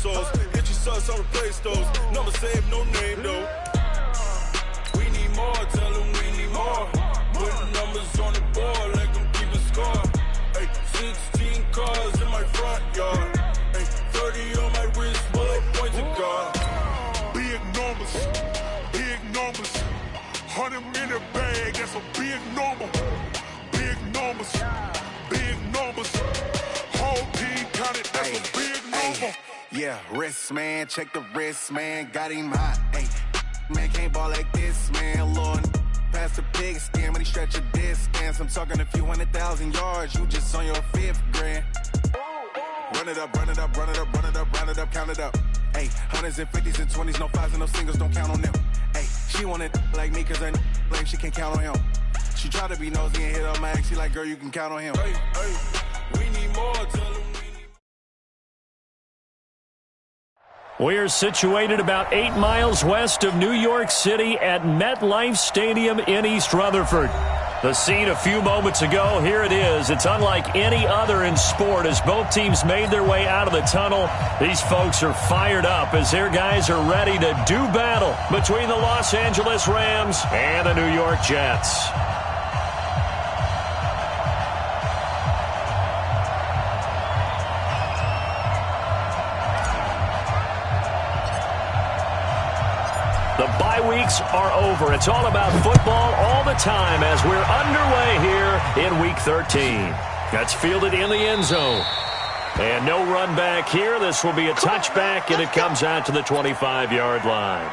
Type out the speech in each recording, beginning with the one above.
pesos. Hit your sons on the play stores. Number save, no name though. We need more, tell them we need more. Putting numbers on the board, let them keep a score. Ay, 16 cars in my front yard. Ay, 30 on my wrist, bullet point to God. Big numbers, big numbers. 100 in the bag, that's a big number. Big numbers, big numbers. Whole team counted, that's a big number. Yeah, wrist man, check the wrist man, got him hot. Ay, man can't ball like this, man. Lord, past the pig skin when he stretch a distance. I'm talking a few 100,000 yards, you just on your 5th grand. Run it up, run it up, run it up, run it up, run it up, count it up. Ay, hundreds and 50s and 20s, no 5s and no singles, don't count on them. Ay, she wanted like me cause her blame, she can't count on him. She tried to be nosy and hit up my ex, she like, girl, you can count on him. Ay, ay, we need more, tell them we need. We are situated about 8 miles west of New York City at MetLife Stadium in East Rutherford. The scene a few moments ago, here it is. It's unlike any other in sport as both teams made their way out of the tunnel. These folks are fired up as their guys are ready to do battle between the Los Angeles Rams and the New York Jets. The bye weeks are over. It's all about football all the time as we're underway here in Week 13. That's fielded in the end zone. And no run back here. This will be a touchback, and it comes out to the 25-yard line.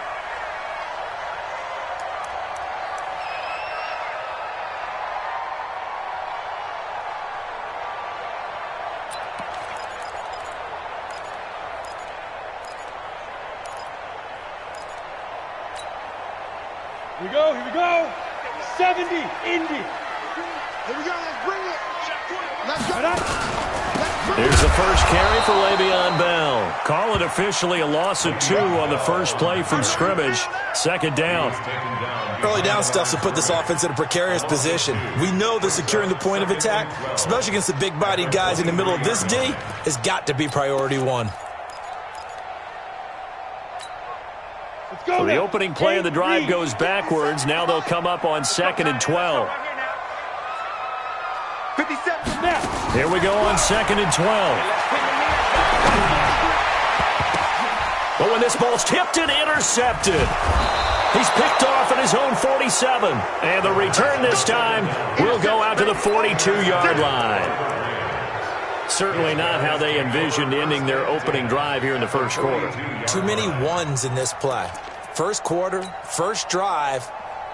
Here we go. 70, Indy. Here we go, let's bring it. Let's go. Here's the first carry for Le'Veon Bell. Call it officially a loss of 2 on the first play from scrimmage. Second down. Early down stuff to put this offense in a precarious position. We know that securing the point of attack, especially against the big-bodied guys in the middle of this D, has got to be priority 1. So the opening play of the drive goes backwards. Now they'll come up on 2nd and 12. 57 snap. Here we go on 2nd and 12. But when this ball's tipped and intercepted, he's picked off at his own 47. And the return this time will go out to the 42-yard line. Certainly not how they envisioned ending their opening drive here in the first quarter. Too many ones in this play. First quarter, first drive,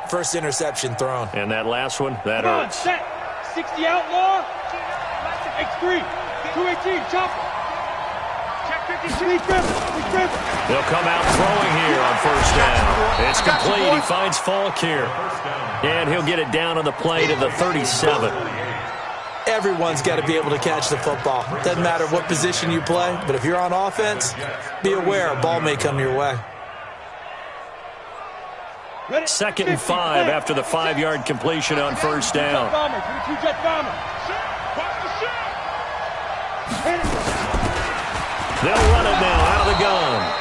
first interception thrown. And that last one, that Come on, hurts. set. 60 outlaw. X3. 218, chopper. Check 53. They'll come out throwing here on first down. It's complete. He finds Falk here. And he'll get it down on the play to the 37. Everyone's got to be able to catch the football. Doesn't matter what position you play, but if you're on offense, be aware a ball may come your way. 2nd and 5 after the 5-yard completion on first down. They'll run it now out of the gun.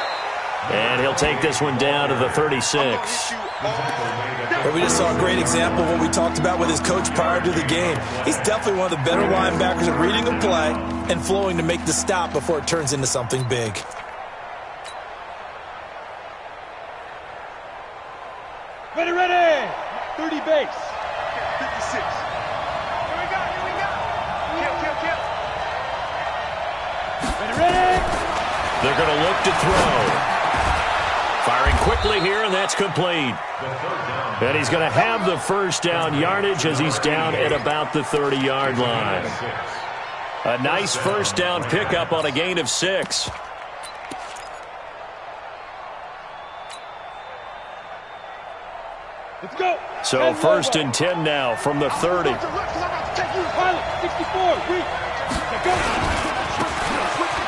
And he'll take this one down to the 36. But we just saw a great example of what we talked about with his coach prior to the game. He's definitely one of the better linebackers at reading a play and flowing to make the stop before it turns into something big. Ready. 30 base. 56. Here we go. Kill. Ready. They're going to look to throw. Firing quickly here, and that's complete. And he's going to have the first down yardage as he's down at about the 30-yard line. A nice first down pickup on a gain of 6. Let's go. So first and 10 now from the 30. 64.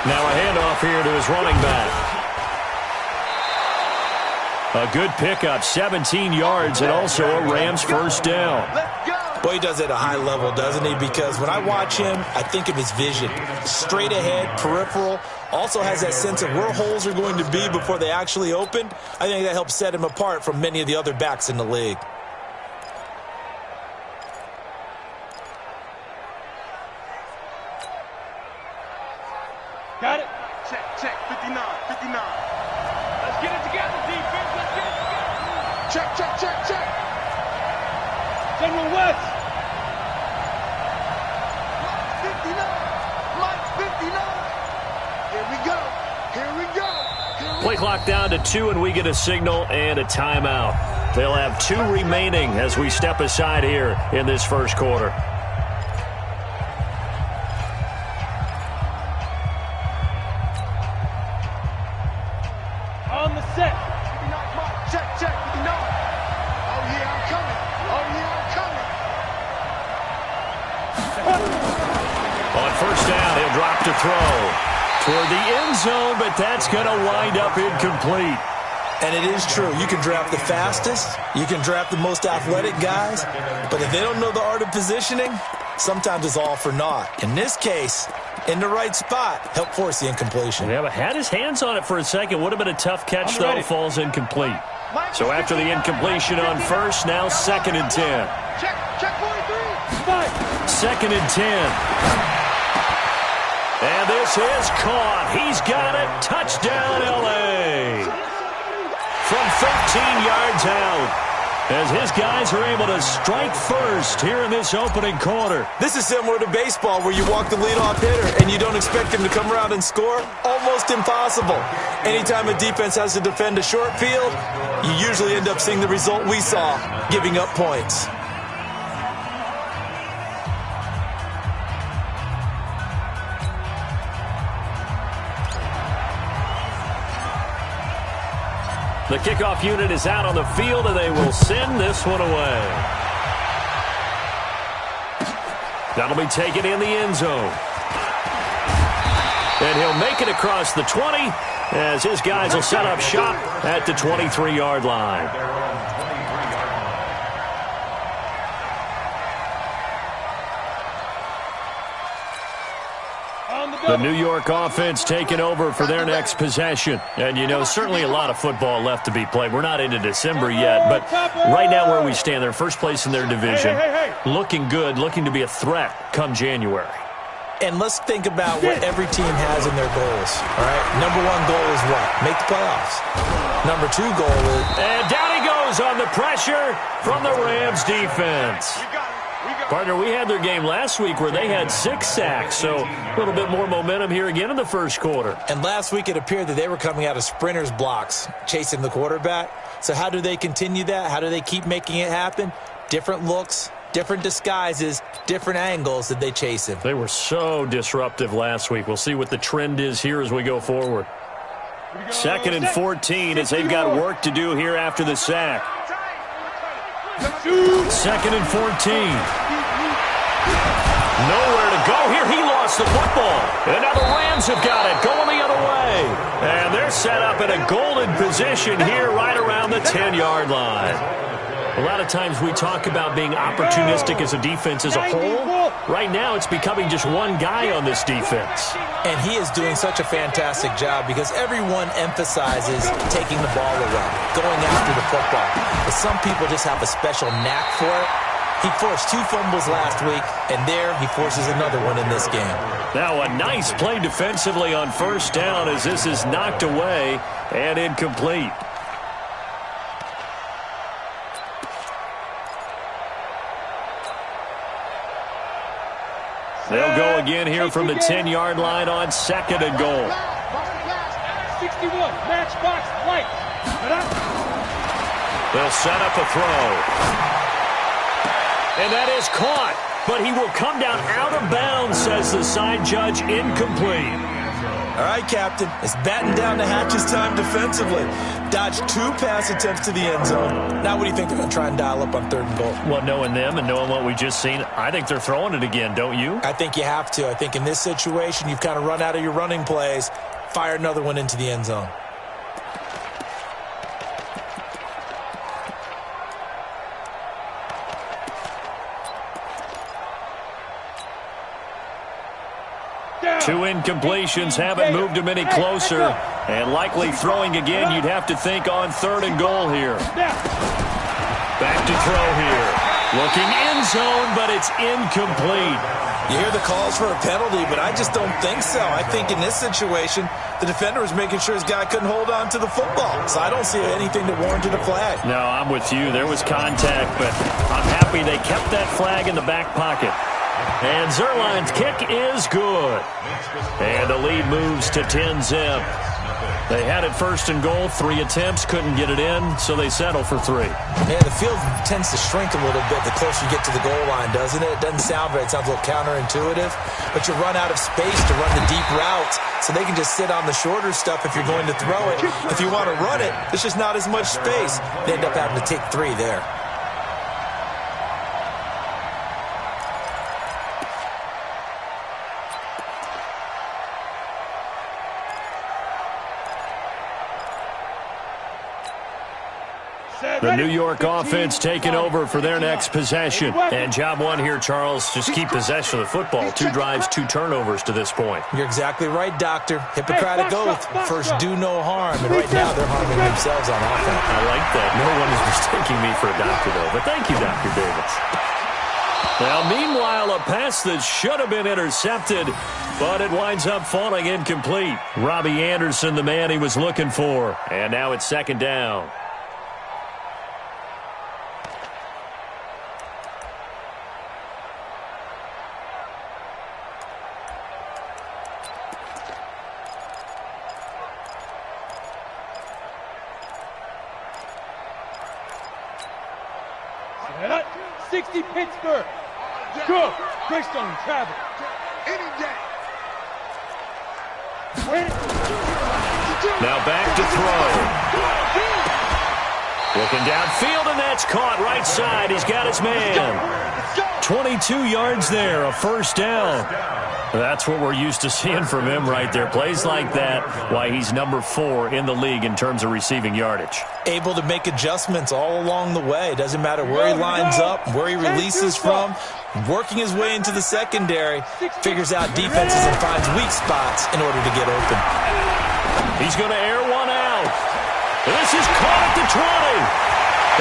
Now a handoff here to his running back. A good pickup, 17 yards, and also a Rams first down. Boy, he does it at a high level, doesn't he? Because when I watch him, I think of his vision. Straight ahead, peripheral, Also has that sense of where holes are going to be before they actually open. I think that helps set him apart from many of the other backs in the league. Got it. Check, 59. Let's get it together, defense. Let's get it together. Check. General West. Mike 59. Here we go. Play clock down to 2, and we get a signal and a timeout. They'll have 2 remaining as we step aside here in this first quarter. On the set. 59, Mike. Check, 59. Oh, yeah, I'm coming. On first down, he'll drop to throw toward the end zone, but that's going to wind up incomplete. And it is true. You can draft the fastest. You can draft the most athletic guys. But if they don't know the art of positioning, sometimes it's all for naught. In this case, in the right spot, help force the incompletion. Yeah, but had his hands on it for a second. Would have been a tough catch, though. Falls incomplete. So after the incompletion on first, now 2nd and 10. Check 43. 2nd and 10. And this is caught. He's got it. Touchdown, L.A. From 13 yards out, as his guys are able to strike first here in this opening quarter. This is similar to baseball where you walk the leadoff hitter and you don't expect him to come around and score. Almost impossible. Anytime a defense has to defend a short field, you usually end up seeing the result we saw, giving up points. The kickoff unit is out on the field, and they will send this one away. That'll be taken in the end zone. And he'll make it across the 20 as his guys will set up shop at the 23-yard line. The New York offense taking over for their next possession. And, you know, certainly a lot of football left to be played. We're not into December yet, but right now where we stand, they're first place in their division. Looking good, looking to be a threat come January. And let's think about what every team has in their goals, all right? Number 1 goal is what? Make the playoffs. Number 2 goal is... And down he goes on the pressure from the Rams defense. Partner, we had their game last week where they had 6 sacks, so a little bit more momentum here again in the first quarter. And last week it appeared that they were coming out of sprinters blocks, chasing the quarterback. So how do they continue that? How do they keep making it happen? Different looks, different disguises, different angles that they chase him. They were so disruptive last week. We'll see what the trend is here as we go forward. 2nd and 14 as they've got work to do here after the sack. 2nd and 14. Nowhere to go here. He lost the football. And now the Rams have got it going the other way. And they're set up in a golden position here right around the 10-yard line. A lot of times we talk about being opportunistic as a defense as a whole. Right now it's becoming just one guy on this defense. And he is doing such a fantastic job because everyone emphasizes taking the ball away, going after the football. But some people just have a special knack for it. He forced 2 fumbles last week, and there he forces another one in this game. Now a nice play defensively on first down as this is knocked away and incomplete. They'll go again here from the 10-yard line on 2nd and goal. 61, match box, right. They'll set up a throw. And that is caught, but he will come down out of bounds, says the side judge, incomplete. All right, Captain, it's batten down the hatches time defensively. Dodged 2 pass attempts to the end zone. Now what do you think they're going to try and dial up on 3rd and goal? Well, knowing them and knowing what we just seen, I think they're throwing it again, don't you? I think you have to. I think in this situation, you've kind of run out of your running plays. Fire another one into the end zone. 2 incompletions haven't moved him any closer. And likely throwing again, you'd have to think on 3rd and goal here. Back to throw here. Looking end zone, but it's incomplete. You hear the calls for a penalty, but I just don't think so. I think in this situation, the defender was making sure his guy couldn't hold on to the football. So I don't see anything that warranted a flag. No, I'm with you. There was contact, but I'm happy they kept that flag in the back pocket. And Zerline's kick is good. And the lead moves to 10-zip. They had it 1st and goal, 3 attempts, couldn't get it in, so they settle for 3. Yeah, the field tends to shrink a little bit the closer you get to the goal line, doesn't it? It doesn't sound right. It sounds a little counterintuitive. But you run out of space to run the deep routes, so they can just sit on the shorter stuff if you're going to throw it. If you want to run it, there's just not as much space. They end up having to take 3 there. The New York offense taking over for their next possession. And job 1 here, Charles, just keep possession of the football. 2 drives, 2 turnovers to this point. You're exactly right, Doctor. Hippocratic oath. First, do no harm. And right now, they're harming themselves on offense. I like that. No one is mistaking me for a doctor, though. But thank you, Dr. Davis. Well, meanwhile, a pass that should have been intercepted, but it winds up falling incomplete. Robbie Anderson, the man he was looking for. And now it's 2nd down. Set. 60 Pittsburgh. Good. Greystone travel. Any day. Now back to throw. Looking downfield, and that's caught right side. He's got his man. 22 yards there, a 1st down. That's what we're used to seeing from him right there. Plays like that, why he's number 4 in the league in terms of receiving yardage. Able to make adjustments all along the way. Doesn't matter where he lines up, where he releases from. Working his way into the secondary, figures out defenses and finds weak spots in order to get open. He's going to air one out. This is caught at the 20.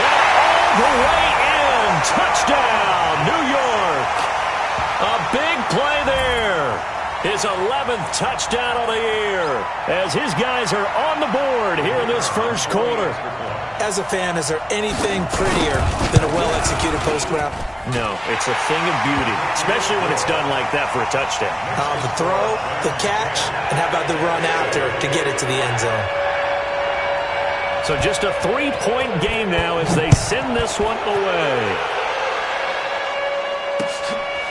And all the way in. Touchdown, New York. A big play there. His 11th touchdown of the year as his guys are on the board here in this 1st quarter. As a fan, is there anything prettier than a well-executed post route? No, it's a thing of beauty, especially when it's done like that for a touchdown. The throw, the catch, and how about the run after to get it to the end zone? So just a 3-point game now as they send this one away.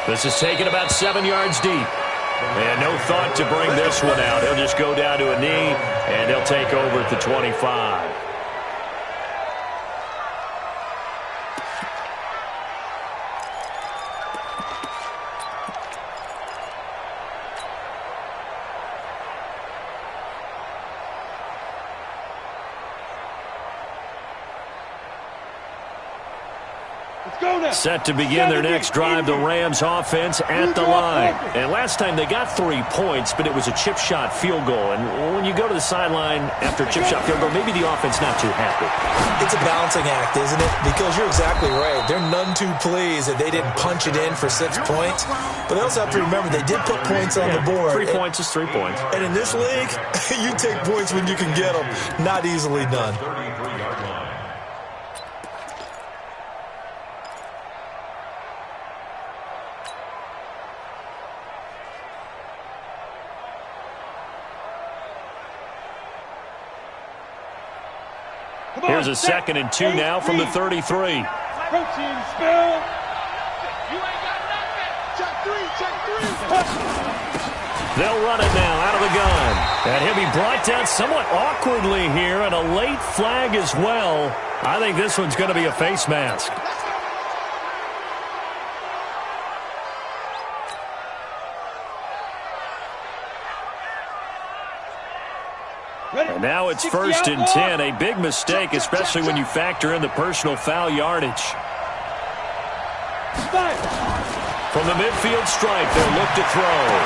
This is taken about 7 yards deep. And no thought to bring this one out. He'll just go down to a knee, and they'll take over at the 25. Set to begin their next drive, the Rams offense at the line. And last time they got 3 points, but it was a chip shot field goal. And when you go to the sideline after a chip shot field goal, maybe the offense not too happy. It's a balancing act, isn't it? Because you're exactly right. They're none too pleased that they didn't punch it in for 6 points. But they also have to remember they did put points on the board. 3 points is 3 points. And in this league, you take points when you can get them. Not easily done. Here's a 2nd and 2 now from the 33. Protein spill. You ain't got nothing. Check 3. They'll run it now out of the gun. And he'll be brought down somewhat awkwardly here, and a late flag as well. I think this one's going to be a face mask. And now it's 1st and 10. A big mistake, especially when you factor in the personal foul yardage. From the midfield stripe, they'll look to throw.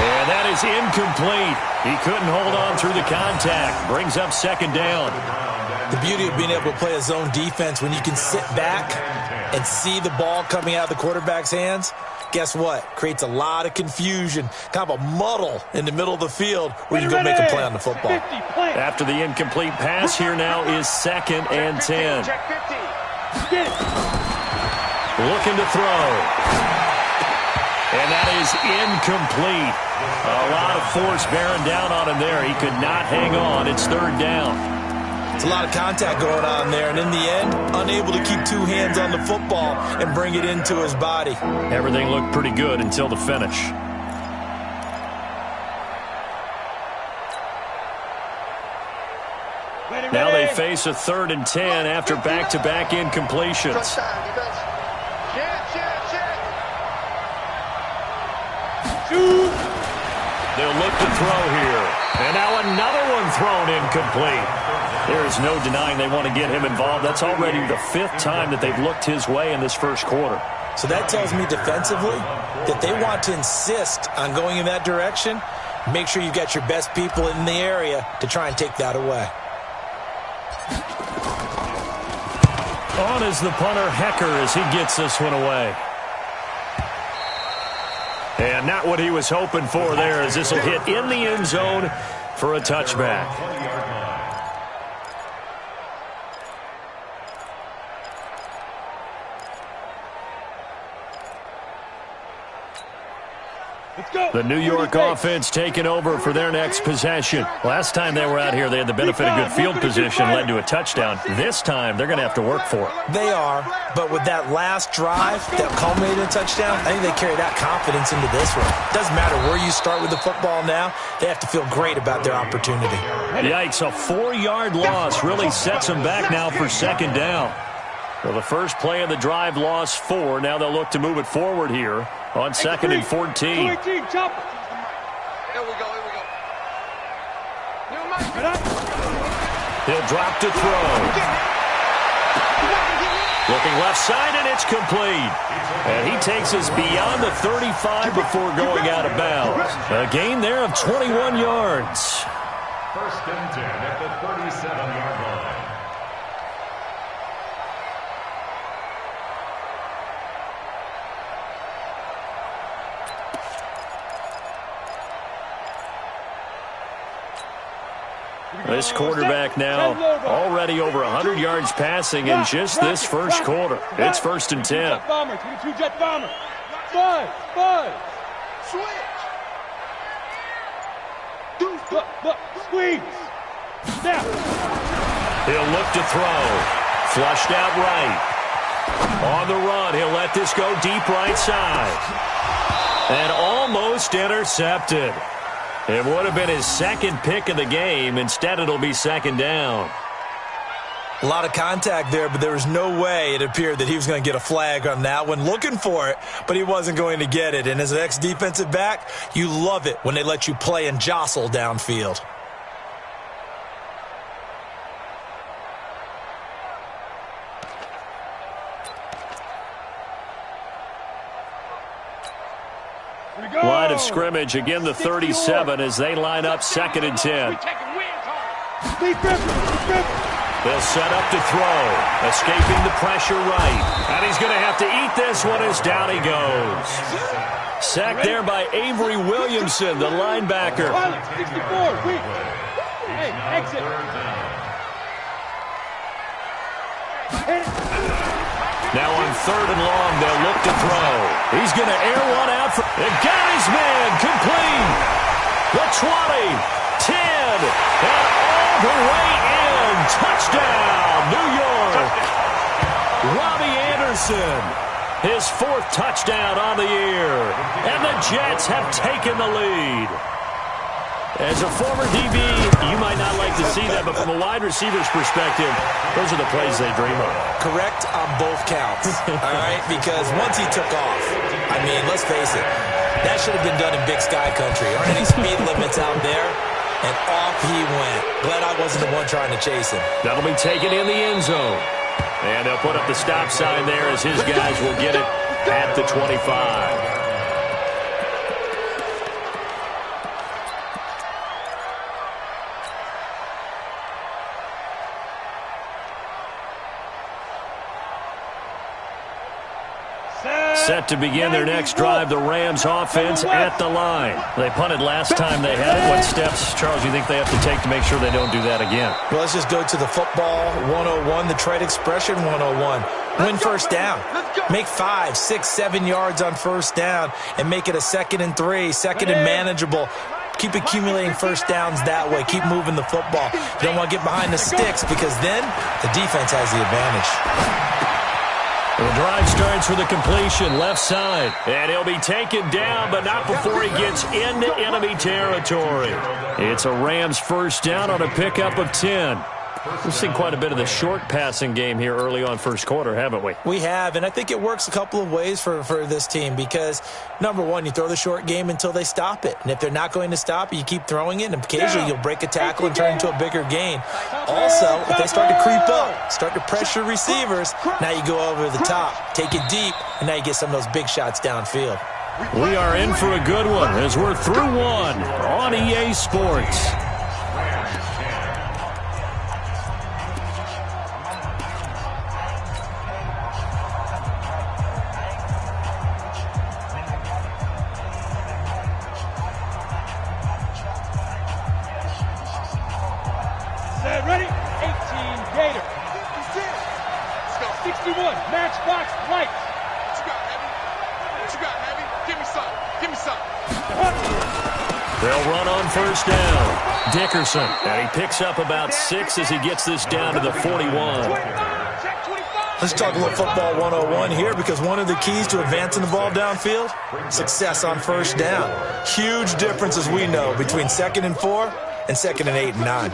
And that is incomplete. He couldn't hold on through the contact. Brings up second down. The beauty of being able to play a zone defense when you can sit back and see the ball coming out of the quarterback's hands, guess what? Creates a lot of confusion, kind of a muddle in the middle of the field where you can go make a play on the football. After the incomplete pass, here now is 2nd and 10. Looking to throw. And that is incomplete. A lot of force bearing down on him there. He could not hang on. It's 3rd down. It's a lot of contact going on there, and in the end, unable to keep 2 hands on the football and bring it into his body. Everything looked pretty good until the finish. Now they face a 3rd and 10 after back-to-back incompletions. They'll look to throw here. And now another one thrown incomplete. There is no denying they want to get him involved. That's already the 5th time that they've looked his way in this first quarter. So that tells me defensively that they want to insist on going in that direction. Make sure you've got your best people in the area to try and take that away. On is the punter, Hecker, as he gets this one away. And not what he was hoping for there, as this will hit in the end zone for a touchback. The New York offense taking over for their next possession. Last time they were out here, they had the benefit of good field position, led to a touchdown. This time, they're going to have to work for it. They are, but with that last drive that culminated in a touchdown, I think they carry that confidence into this one. Doesn't matter where you start with the football now, they have to feel great about their opportunity. Yikes, a 4-yard loss really sets them back now for 2nd down. Well, the first play of the drive lost 4. Now they'll look to move it forward here on 2nd and 14. Here we go, here we go. He'll drop to throw. Looking left side, and it's complete. And he takes us beyond the 35 before going out of bounds. A gain there of 21 yards. 1st and 10 at the 37-yard line. This quarterback now already over 100 yards passing in just this first quarter. It's 1st and 10. Jet bomber, 22 jet bomber. 5. Switch. Look, squeeze. Snap. He'll look to throw. Flushed out right. On the run, he'll let this go deep right side. And almost intercepted. It would have been his 2nd pick of the game. Instead, it'll be 2nd down. A lot of contact there, but there was no way it appeared that he was going to get a flag on that one. Looking for it, but he wasn't going to get it. And as an ex-defensive back, you love it when they let you play and jostle downfield. Line of scrimmage, again the 37 as they line up 2nd and 10. They'll set up to throw, escaping the pressure right. And he's going to have to eat this one as down he goes. Sacked there by Avery Williamson, the linebacker. 64, quick. Hey, exit. Now on 3rd and long, they'll look to throw. He's going to air one out. And got his man complete. The 20, 10, and all the way in. Touchdown, New York. Robbie Anderson, his 4th touchdown on the year. And the Jets have taken the lead. As a former DB, you might not like to see that, but from a wide receiver's perspective, those are the plays they dream of. Correct on both counts, all right? Because once he took off, I mean, let's face it, that should have been done in Big Sky Country. Aren't any speed limits out there? And off he went. Glad I wasn't the one trying to chase him. That'll be taken in the end zone. And they'll put up the stop sign there as his guys will get it at the 25. Set to begin their next drive, the Rams offense at the line. They punted last time they had it. What steps, Charles, do you think they have to take to make sure they don't do that again? Well, let's just go to the football 101, the trade expression 101. Win first down. Make 5, 6, 7 yards on first down and make it a 2nd and 3, 2nd and manageable. Keep accumulating first downs that way. Keep moving the football. You don't want to get behind the sticks because then the defense has the advantage. The drive starts with a completion left side. And he'll be taken down, but not before he gets into enemy territory. It's a Rams first down on a pickup of 10. We've seen quite a bit of the short passing game here early on first quarter, haven't we? We have, and I think it works a couple of ways for this team because, number one, you throw the short game until they stop it. And if they're not going to stop it, you keep throwing it, and occasionally you'll break a tackle and turn into a bigger gain. Also, if they start to creep up, start to pressure receivers, now you go over the top, take it deep, and now you get some of those big shots downfield. We are in for a good one as we're through one on EA Sports. Ready? 18 Gator. 61 Matchbox Lights. What you got, Heavy? What you got, Heavy? Give me some. Give me some. They'll run on first down. Dickerson, and he picks up about 6 as he gets this down to the 41. Let's talk a little football 101 here because one of the keys to advancing the ball downfield, success on first down. Huge difference, as we know, between 2nd and 4 and 2nd and 8 and 9.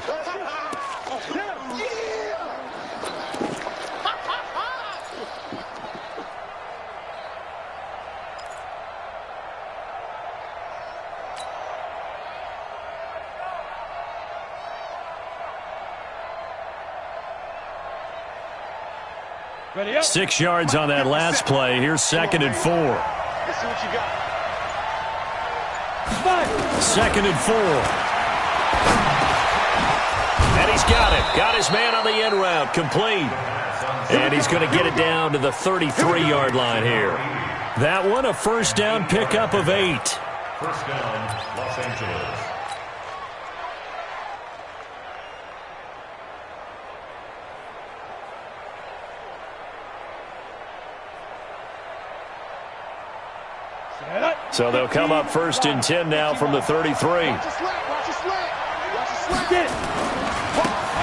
Ready up. 6 yards on that last play. Here's 2nd and 4. Let's see what you got. 2nd and 4. And he's got it. Got his man on the end route. Complete. And he's going to get it down to the 33-yard line here. That one, a first down pickup of 8. First down, Los Angeles. So they'll come up 1st and 10 now from the 33. Watch your slant. Watch your slant. Watch your slant.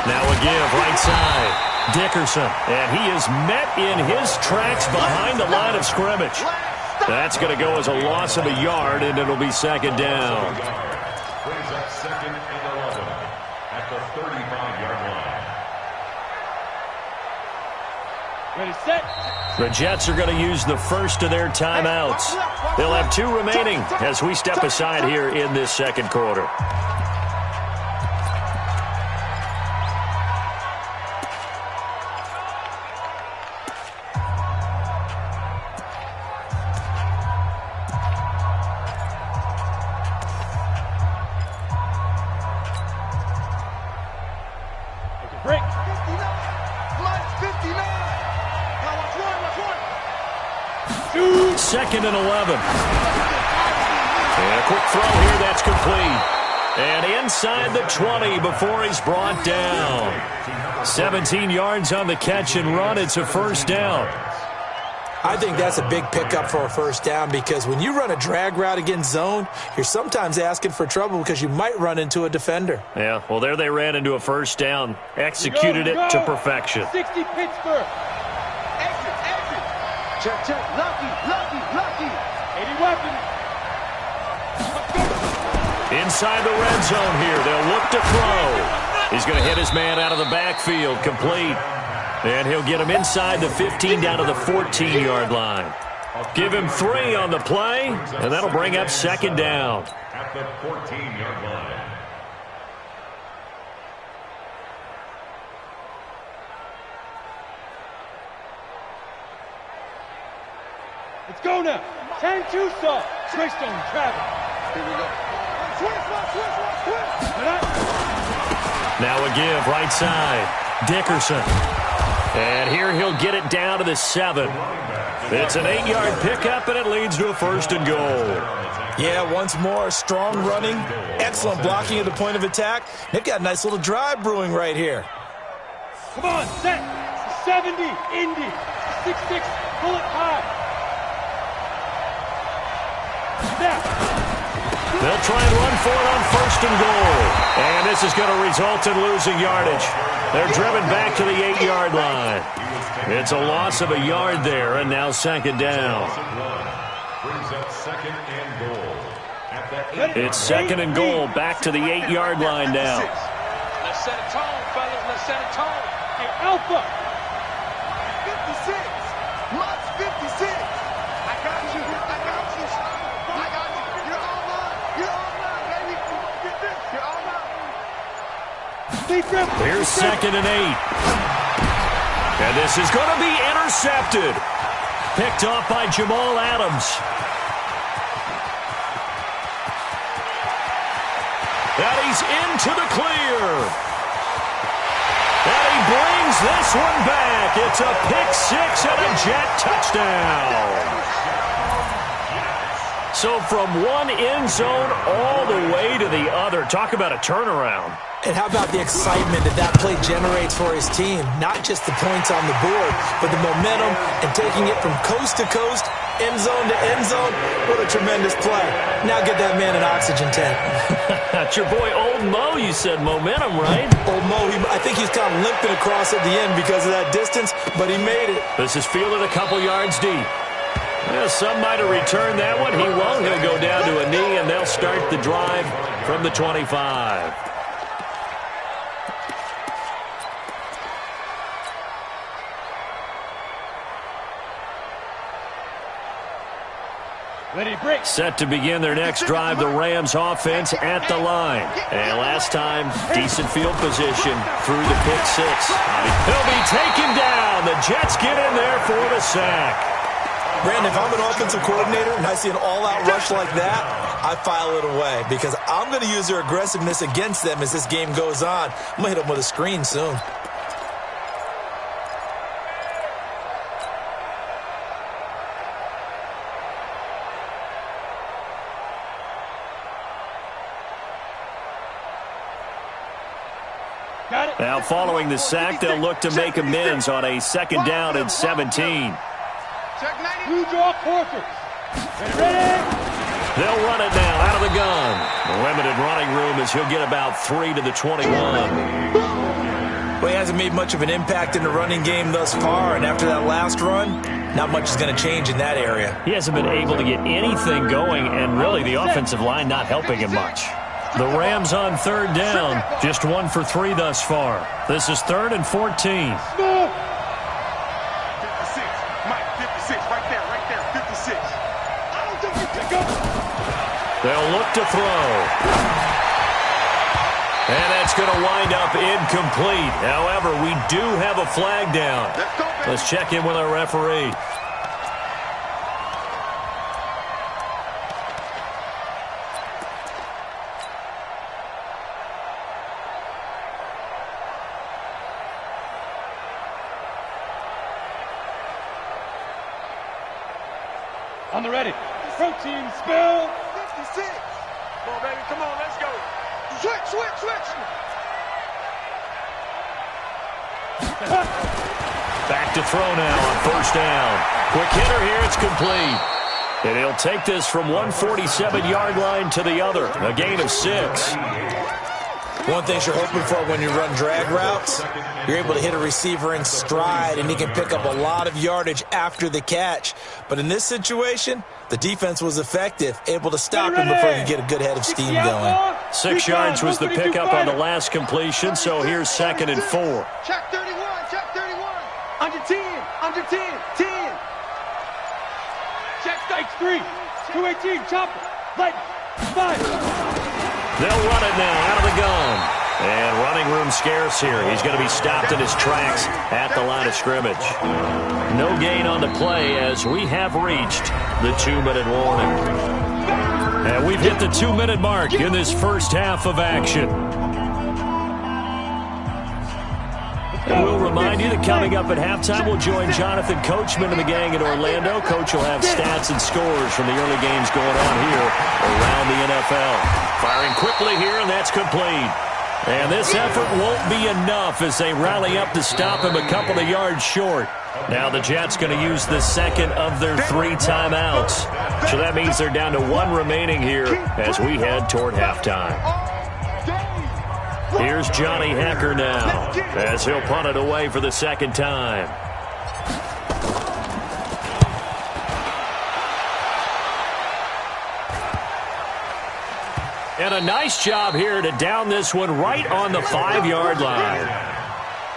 Now a give right side. Dickerson, and he is met in his tracks behind the line of scrimmage. That's going to go as a loss of a yard, and it'll be 2nd down. Brings up 2nd and 11 at the 35-yard line. Ready, set. The Jets are going to use the first of their timeouts. They'll have 2 remaining as we step aside here in this second quarter. Break. 59. Now watch one. 2nd and 11. And a quick throw here, that's complete. And inside the 20 before he's brought down. 17 yards on the catch and run. It's a first down. I think that's a big pickup for a first down because when you run a drag route against zone, you're sometimes asking for trouble because you might run into a defender. Yeah, well, there they ran into a first down. Executed it to perfection. 60 Pittsburgh. Exit. Check. Lucky. 80 weapons. Inside the red zone here. They'll look to throw. He's going to hit his man out of the backfield. Complete. And he'll get him inside the 15 down to the 14-yard line. Give him 3 on the play, and that'll bring up 2nd down. At the 14-yard line. Let's go now. 10-2 saw. Greystone travel. Here we go. Twist. Now a give right side. Dickerson. And here he'll get it down to the 7. It's an 8-yard pickup, and it leads to a 1st and goal. Yeah, once more, strong running, excellent blocking at the point of attack. They've got a nice little drive brewing right here. Come on, set. 70, Indy. 6-6, pull it high. Snap. They'll try and run for it on 1st and goal. And this is going to result in losing yardage. They're driven back to the 8-yard line. It's a loss of a yard there, and now 2nd down. Brings up 2nd and goal. It's 2nd and goal, back to the 8-yard line now. Let's set a tone, fellas. Let's set a tone. Hey, Alpha. 56. Much 56. I got you. I got you. I got you. You're all mine. You're all mine, baby. Get this. You're all mine. Here's 2nd and 8. And this is going to be intercepted. Picked off by Jamal Adams. And he's into the clear. And he brings this one back. It's a pick 6 and a Jet touchdown. So from one end zone all the way to the other. Talk about a turnaround. And how about the excitement that play generates for his team? Not just the points on the board, but the momentum and taking it from coast to coast, end zone to end zone. What a tremendous play. Now get that man an oxygen tank. That's your boy Old Mo. You said momentum, right? Old Mo, I think he's kind of limping across at the end because of that distance, but he made it. This is fielded a couple yards deep. Yeah, some might have returned that one. He won't. He'll go down to a knee, and they'll start the drive from the 25. Set to begin their next drive, the Rams offense at the line. And last time, decent field position through the pick 6. He'll be taken down. The Jets get in there for the sack. Brandon, if I'm an offensive coordinator and I see an all-out rush like that, I file it away because I'm going to use their aggressiveness against them as this game goes on. I'm going to hit them with a screen soon. Now following the sack, they'll look to make amends on a 2nd down and 17. Blue draw quarters. Ready? They'll run it now out of the gun. The limited running room as he'll get about 3 to the 21. Well, he hasn't made much of an impact in the running game thus far, and after that last run, not much is going to change in that area. He hasn't been able to get anything going, and really the offensive line not helping him much. The Rams on 3rd down, just 1 for 3 thus far. This is 3rd and 14. 56, Mike, 56, right there, 56. They'll look to throw. And that's going to wind up incomplete. However, we do have a flag down. Let's check in with our referee. On the ready. Protein spill. 56. Come on, baby. Come on. Let's go. Switch. Back to throw now on 1st down. Quick hitter here. It's complete. And he'll take this from 147-yard line to the other. A gain of 6. One thing you're hoping for when you run drag routes, you're able to hit a receiver in stride, and he can pick up a lot of yardage after the catch. But in this situation, the defense was effective, able to stop him before he could get a good head of steam going. 6 yards was the pickup on the last completion, so here's 2nd and 4. Check 31. Under 10. 10. Check stakes 3. 218. Chopper. Light. 5. They'll run it now out of the gun. And running room scarce here. He's going to be stopped in his tracks at the line of scrimmage. No gain on the play as we have reached the 2-minute warning. And we've hit the 2-minute mark in this first half of action. Let's And we'll remind you that coming up at halftime, we'll join Jonathan Coachman and the gang in Orlando. Coach will have stats and scores from the early games going on here around the NFL. Firing quickly here, and that's complete. And this effort won't be enough as they rally up to stop him a couple of yards short. Now the Jets going to use the second of their 3 timeouts. So that means they're down to 1 remaining here as we head toward halftime. Here's Johnny Hacker now as he'll punt it away for the second time. And a nice job here to down this one right on the 5-yard line.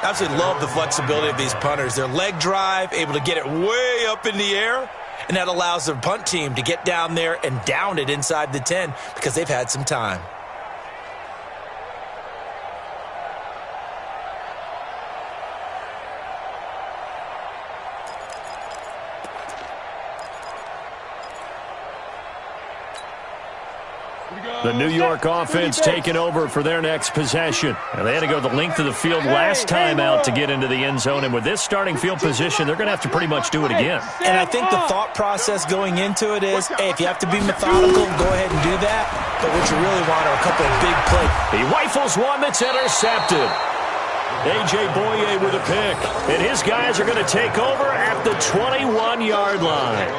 Absolutely love the flexibility of these punters. Their leg drive, able to get it way up in the air, and that allows the punt team to get down there and down it inside the 10 because they've had some time. The New York offense taking over for their next possession. And they had to go the length of the field last time out to get into the end zone. And with this starting field position, they're going to have to pretty much do it again. And I think the thought process going into it is, hey, if you have to be methodical, go ahead and do that. But what you really want are a couple of big plays. He rifles one that's intercepted. A.J. Boye with a pick. And his guys are going to take over at the 21-yard line.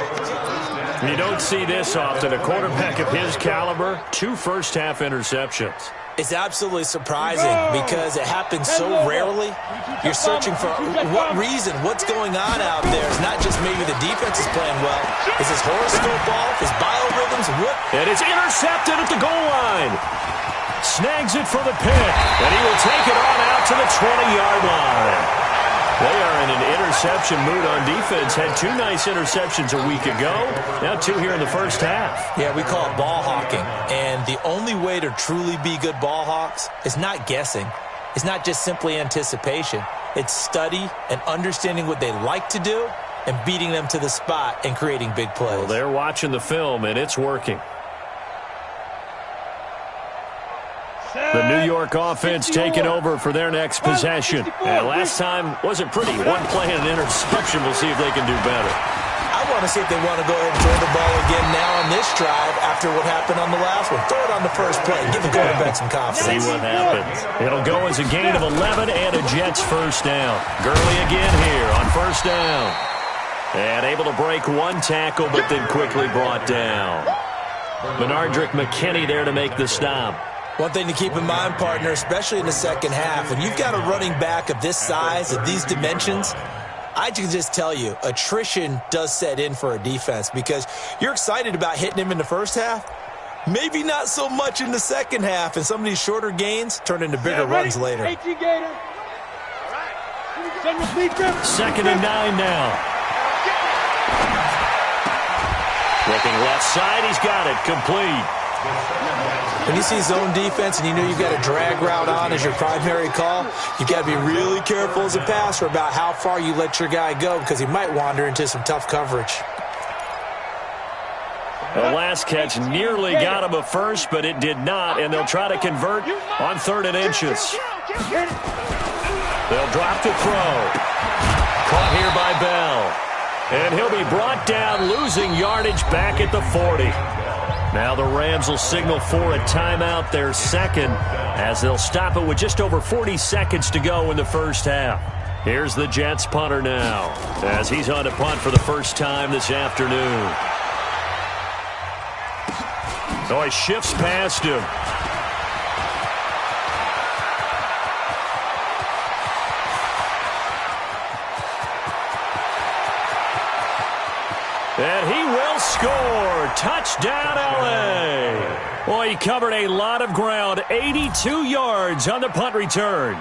You don't see this often. A quarterback of his caliber, 2 first-half interceptions. It's absolutely surprising because it happens so rarely. You're searching for what reason, what's going on out there. It's not just maybe the defense is playing well. Is his horoscope off? His biorhythms? What? And it's intercepted at the goal line. Snags it for the pick. And he will take it on out to the 20-yard line. They are in an interception mood on defense. Had 2 nice interceptions a week ago. Now 2 here in the first half. Yeah, we call it ball hawking. And the only way to truly be good ball hawks is not guessing. It's not just simply anticipation. It's study and understanding what they like to do and beating them to the spot and creating big plays. Well, they're watching the film, and it's working. The New York offense taking over for their next possession. And last time wasn't pretty. 1 play and an interception. We'll see if they can do better. I want to see if they want to go ahead and throw the ball again now on this drive after what happened on the last one. Throw it on the first play. Give the quarterback some confidence. See what happens. It'll go as a gain of 11 and a Jets first down. Gurley again here on first down. And able to break 1 tackle, but then quickly brought down. Benardrick McKinney there to make the stop. One thing to keep in mind, partner, especially in the second half, when you've got a running back of this size, of these dimensions, I can just tell you, attrition does set in for a defense because you're excited about hitting him in the first half. Maybe not so much in the second half, and some of these shorter gains turn into bigger runs later. 18 Gator. All right. 2nd and 9 now. Looking left side, he's got it, complete. When you see zone defense and you know you've got a drag route on as your primary call, you've got to be really careful as a passer about how far you let your guy go because he might wander into some tough coverage. The last catch nearly got him a first, but it did not, and they'll try to convert on 3rd and inches. They'll drop to throw. Caught here by Bell. And he'll be brought down, losing yardage back at the 40. Now the Rams will signal for a timeout, their second, as they'll stop it with just over 40 seconds to go in the first half. Here's the Jets punter now, as he's on to punt for the first time this afternoon. So he shifts past him. And he will score. Touchdown, L.A. Boy, he covered a lot of ground. 82 yards on the punt return,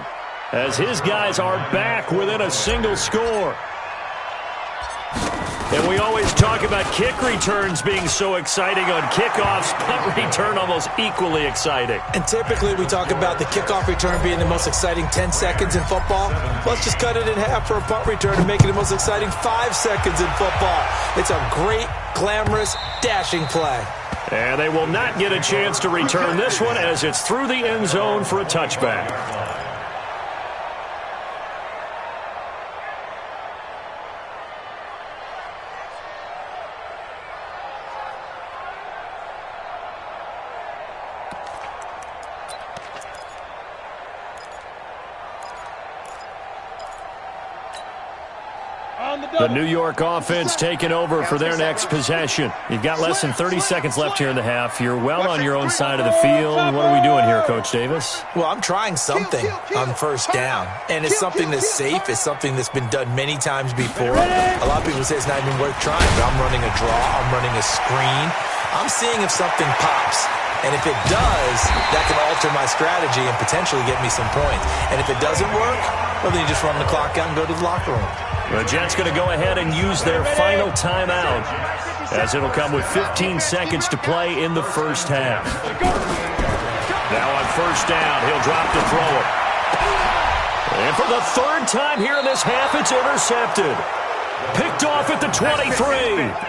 as his guys are back within a single score. And we always talk about kick returns being so exciting on kickoffs. Punt return almost equally exciting. And typically we talk about the kickoff return being the most exciting 10 seconds in football. Let's just cut it in half for a punt return and make it the most exciting 5 seconds in football. It's a great, glamorous, dashing play. And they will not get a chance to return this one as it's through the end zone for a touchback. The New York offense taking over for their next possession. You've got less than 30 seconds left here in the half. You're well on your own side of the field. What are we doing here, Coach Davis? Well, I'm trying something on first down, and it's something that's safe. It's something that's been done many times before. A lot of people say it's not even worth trying, but I'm running a draw. I'm running a screen. I'm seeing if something pops. And if it does, that can alter my strategy and potentially get me some points. And if it doesn't work, well, then you just run the clock out and go to the locker room. The Jets going to go ahead and use their final timeout, as it'll come with 15 seconds to play in the first half. Now on first down, he'll drop to throw it. And for the third time here in this half, it's intercepted. Picked off at the 23.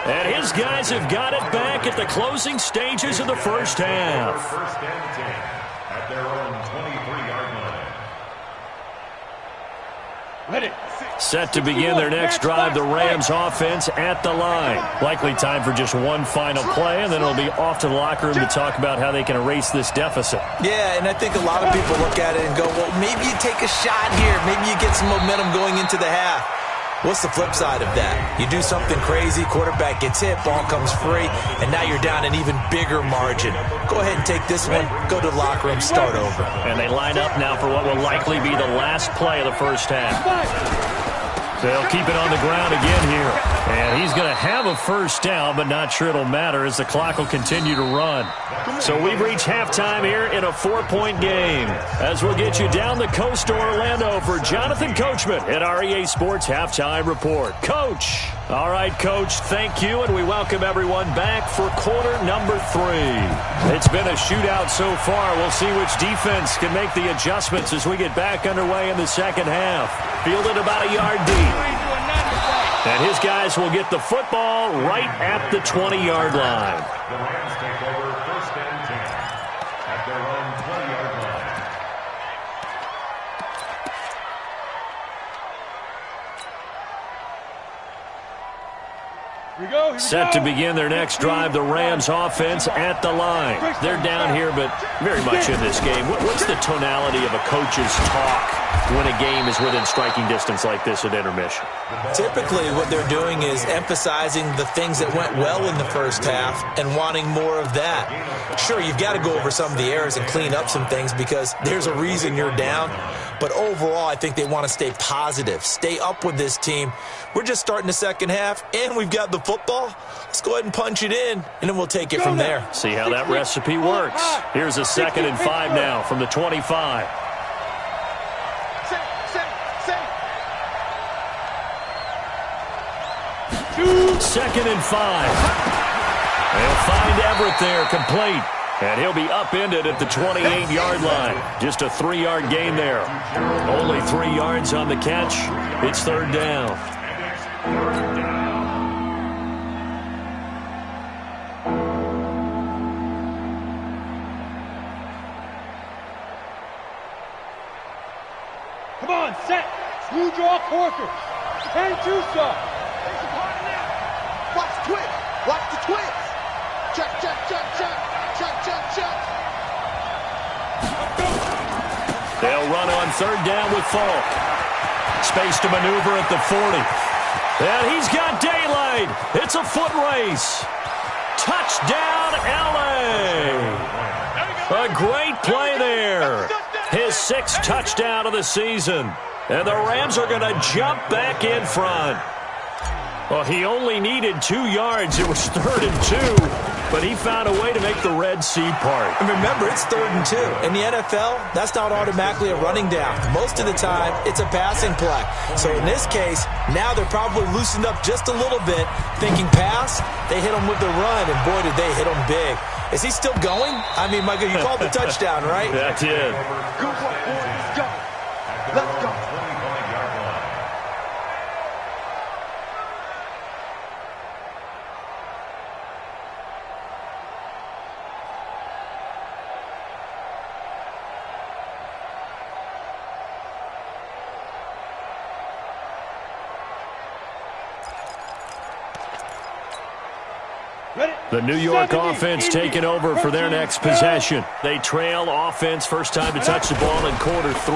And his guys have got it back at the closing stages of the first half. First and 10 at their own 23-yard line. Ready. Set to begin their next drive, the Rams offense at the line. Likely time for just one final play, and then it'll be off to the locker room to talk about how they can erase this deficit. Yeah, and I think a lot of people look at it and go, well, maybe you take a shot here. Maybe you get some momentum going into the half. What's the flip side of that? You do something crazy, quarterback gets hit, ball comes free, and now you're down an even bigger margin. Go ahead and take this one, go to the locker room, start over. And they line up now for what will likely be the last play of the first half. They'll keep it on the ground again here. And he's going to have a first down, but not sure it'll matter as the clock will continue to run. So we've reached halftime here in a 4-point game. As we'll get you down the coast to Orlando for Jonathan Coachman at our EA Sports Halftime Report. Coach. All right, Coach, thank you, and we welcome everyone back for quarter number 3. It's been a shootout so far. We'll see which defense can make the adjustments as we get back underway in the second half. Fielded about a yard deep. And his guys will get the football right at the 20-yard line. The Rams take over first and 10 at their own 20-yard line. Set to begin their next drive, the Rams offense at the line. They're down here, but very much in this game. What's the tonality of a coach's talk when a game is within striking distance like this at intermission? Typically, what they're doing is emphasizing the things that went well in the first half and wanting more of that. Sure, you've got to go over some of the errors and clean up some things because there's a reason you're down. But overall, I think they want to stay positive, stay up with this team. We're just starting the second half, and we've got the football. Let's go ahead and punch it in, and then we'll take it from there. See how that recipe works. Here's a 2nd and 5 now from the 25. Second and 5. They'll find Everett there, complete. And he'll be upended at the 28-yard line. Just a 3-yard gain there. Only 3 yards on the catch. It's third down. Come on, set. Smooth draw quarter. And 2-star. Watch the twist. Watch the twist. Check, check, check, check. Check, check, check. They'll run on third down with Falk. Space to maneuver at the 40. And he's got daylight. It's a foot race. Touchdown, L.A. A great play there. His 6th touchdown of the season. And the Rams are going to jump back in front. Well, he only needed 2 yards. It was 3rd and 2. But he found a way to make the Red Sea part. And remember, it's 3rd and 2. In the NFL, that's not automatically a running down. Most of the time, it's a passing play. So in this case, now they're probably loosened up just a little bit, thinking pass. They hit him with the run, and boy, did they hit him big. Is he still going? I mean, Michael, you called the touchdown, right? That's it. Good work, boys. Let's go. Let's go. The New York offense taking over for their next possession. They trail offense, first time to touch the ball in quarter 3,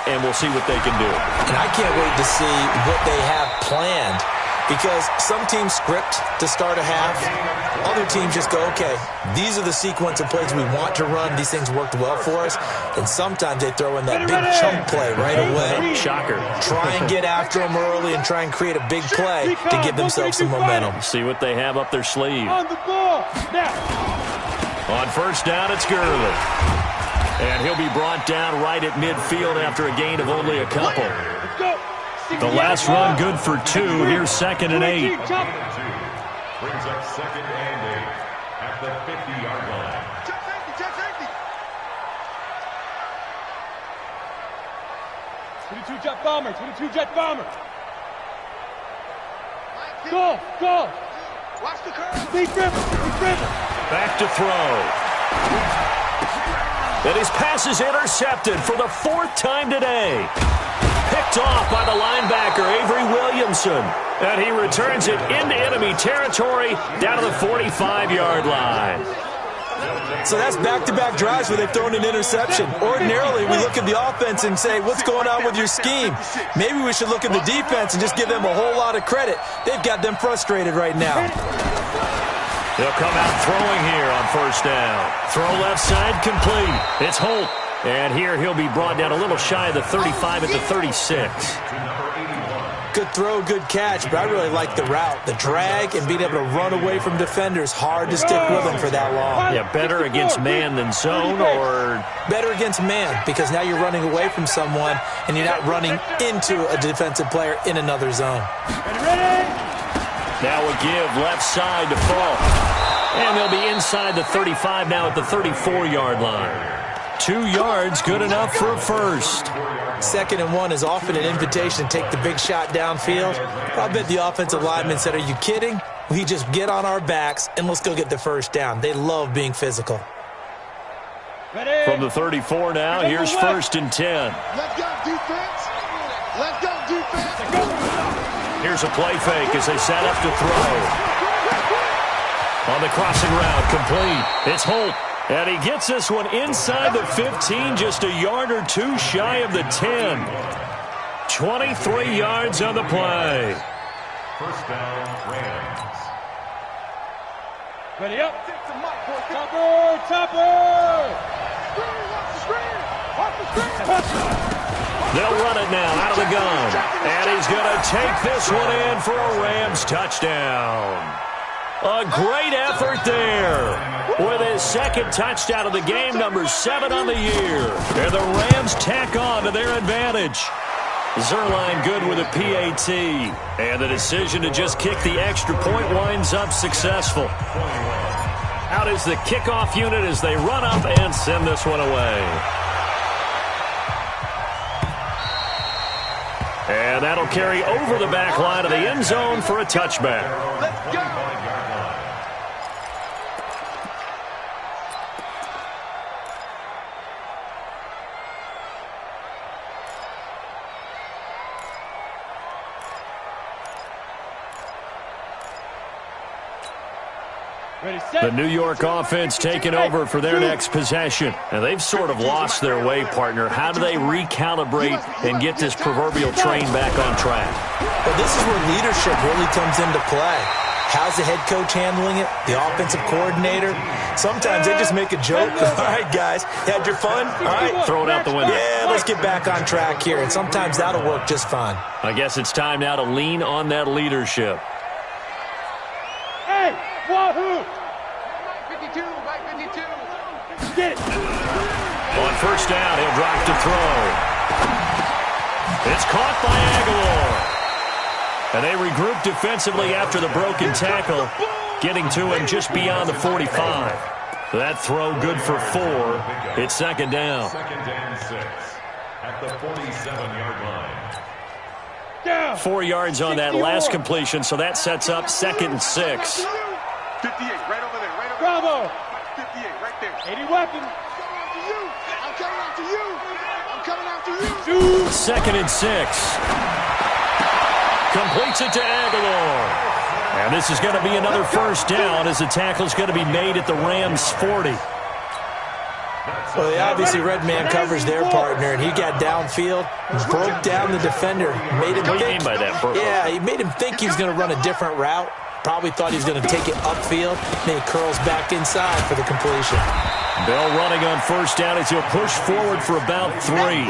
and we'll see what they can do. And I can't wait to see what they have planned, because some teams script to start a half. Other teams just go, okay, these are the sequence of plays we want to run. These things worked well for us. And sometimes they throw in that big chunk play right away. Shocker. Try and get after them early and try and create a big play to give themselves some momentum. See what they have up their sleeve. On the ball. Now. On first down, it's Gurley. And he'll be brought down right at midfield after a gain of only a couple. Let's go. The last run good for 2. Here's 2nd and 8. Brings up 2nd and 8 at the 50-yard line. Check safety, check safety. 22 jet bomber, 22 jet bomber. Go. Watch the curve. Big dribble. Back to throw. And his pass is intercepted for the 4th time today. Picked off by the linebacker, Avery Williamson. And he returns it into enemy territory down to the 45-yard line. So that's back-to-back drives where they've thrown an interception. Ordinarily, we look at the offense and say, what's going on with your scheme? Maybe we should look at the defense and just give them a whole lot of credit. They've got them frustrated right now. They'll come out throwing here on first down. Throw left side complete. It's Holt. And here he'll be brought down a little shy of the 35 at the 36. Good throw, good catch, but I really like the route. The drag and being able to run away from defenders, hard to stick with them for that long. Yeah, better against man than zone, or? Better against man, because now you're running away from someone and you're not running into a defensive player in another zone. Now a give left side to Fall. And they'll be inside the 35 now at the 34-yard line. 2 yards, good enough for a first. 2nd and 1 is often an invitation to take the big shot downfield. I bet the offensive lineman said, are you kidding? We just get on our backs and let's go get the first down. They love being physical. From the 34 now, here's 1st and 10. Let's go, defense. Let's go, defense. Here's a play fake as they set up to throw. On the crossing route, complete. It's Holt. And he gets this one inside the 15, just a yard or 2 shy of the 10. 23 yards on the play. First down, Rams. Ready up. Topper. They'll run it now out of the gun. And he's going to take this one in for a Rams touchdown. A great effort there. With his 2nd touchdown of the game, number 7 on the year. And the Rams tack on to their advantage. Zerline good with a PAT. And the decision to just kick the extra point winds up successful. Out is the kickoff unit as they run up and send this one away. And that'll carry over the back line of the end zone for a touchback. Let's go. The New York offense taking over for their next possession. And they've sort of lost their way, partner. How do they recalibrate and get this proverbial train back on track? Well, this is where leadership really comes into play. How's the head coach handling it? The offensive coordinator? Sometimes they just make a joke. All right, guys, had your fun? All right. Throw it out the window. Yeah, let's get back on track here. And sometimes that'll work just fine. I guess it's time now to lean on that leadership. Hey, wahoo! Right 52, right 52. Get it. On first down, he'll drop to throw. It's caught by Aguilar. And they regroup defensively after the broken tackle, getting to him just beyond the 45. That throw good for 4. It's 2nd down. 2nd and 6 at the 47-yard line. Down. 4 yards on that last completion, so that sets up 2nd and 6. 58, right over there, right over Bravo. there. 58, right there. 80 weapon. I'm coming after you. I'm coming after you. 2nd and 6. Completes it to Aguilar. And this is going to be another first down as the tackle is going to be made at the Rams' 40. Well, they obviously red man covers their partner, and he got downfield, broke down the defender, made him think. What do you think. mean by that, bro? Yeah, he made him think he was going to run a different route. Probably thought he was going to take it upfield. Then he curls back inside for the completion. Bell running on first down as he'll push forward for about 3.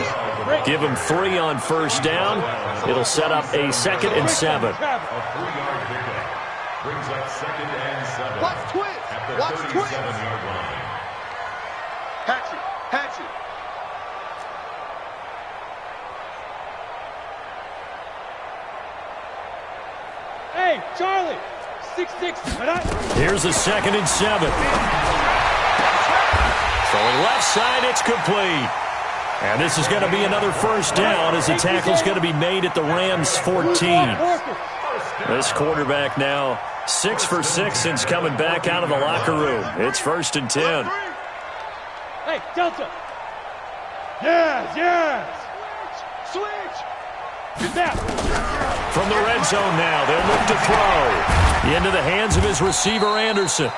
Give him 3 on first down. It'll set up a 2nd and 7. A 3-yard pickup. Brings up 2nd and 7. Watch twist. At the Watch twist. 37-yard line. Hatchet. Hey, Charlie. 6'6". Here's a 2nd and 7. Throwing left side, it's complete. And this is going to be another first down as the tackle's going to be made at the Rams' 14. This quarterback now 6 for 6 since coming back out of the locker room. It's 1st and 10. Hey, Delta. Yes. Switch. Snap. From the red zone now, they'll look to throw into the hands of his receiver, Anderson.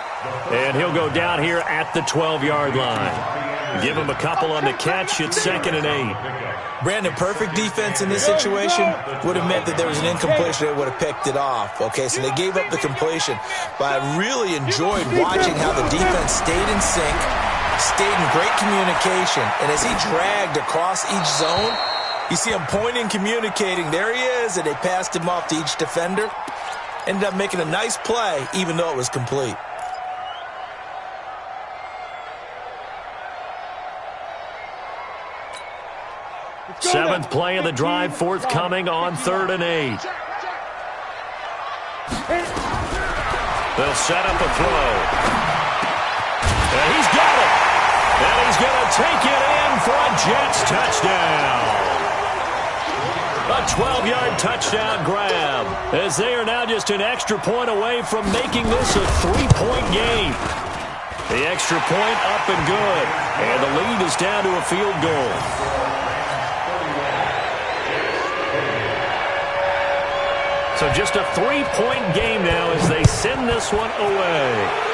And he'll go down here at the 12-yard line. Give him a couple on the catch. It's 2nd and 8. Brandon, perfect defense in this situation would have meant that there was an incompletion. They would have picked it off. Okay, so they gave up the completion. But I really enjoyed watching how the defense stayed in sync, stayed in great communication. And as he dragged across each zone, you see him pointing, communicating. There he is, and they passed him off to each defender. Ended up making a nice play, even though it was complete. Seventh play of the drive, forthcoming on 3rd and 8. They'll set up a throw. And he's got it. And he's going to take it in for a Jets touchdown. A 12-yard touchdown grab, as they are now just an extra point away from making this a 3-point game. The extra point up and good, and the lead is down to a field goal. So just a 3-point game now as they send this one away.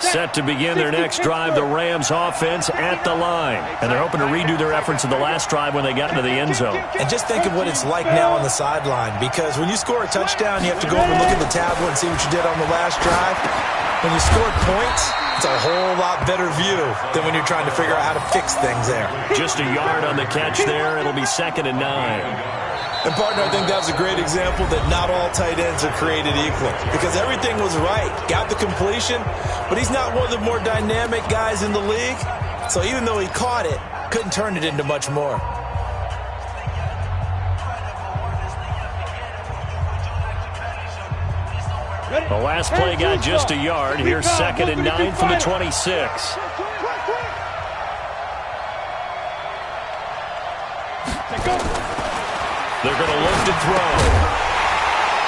Set to begin their next drive, the Rams offense at the line. And they're hoping to redo their efforts in the last drive when they got into the end zone. And just think of what it's like now on the sideline, because when you score a touchdown, you have to go over and look at the tablet and see what you did on the last drive. When you scored points, it's a whole lot better view than when you're trying to figure out how to fix things there. Just a yard on the catch there. It'll be 2nd and 9. And, partner, I think that was a great example that not all tight ends are created equal, because everything was right. Got the completion, but he's not one of the more dynamic guys in the league. So even though he caught it, couldn't turn it into much more. The last play got just a yard. Here's 2nd and 9 from the 26. They're going to look to throw.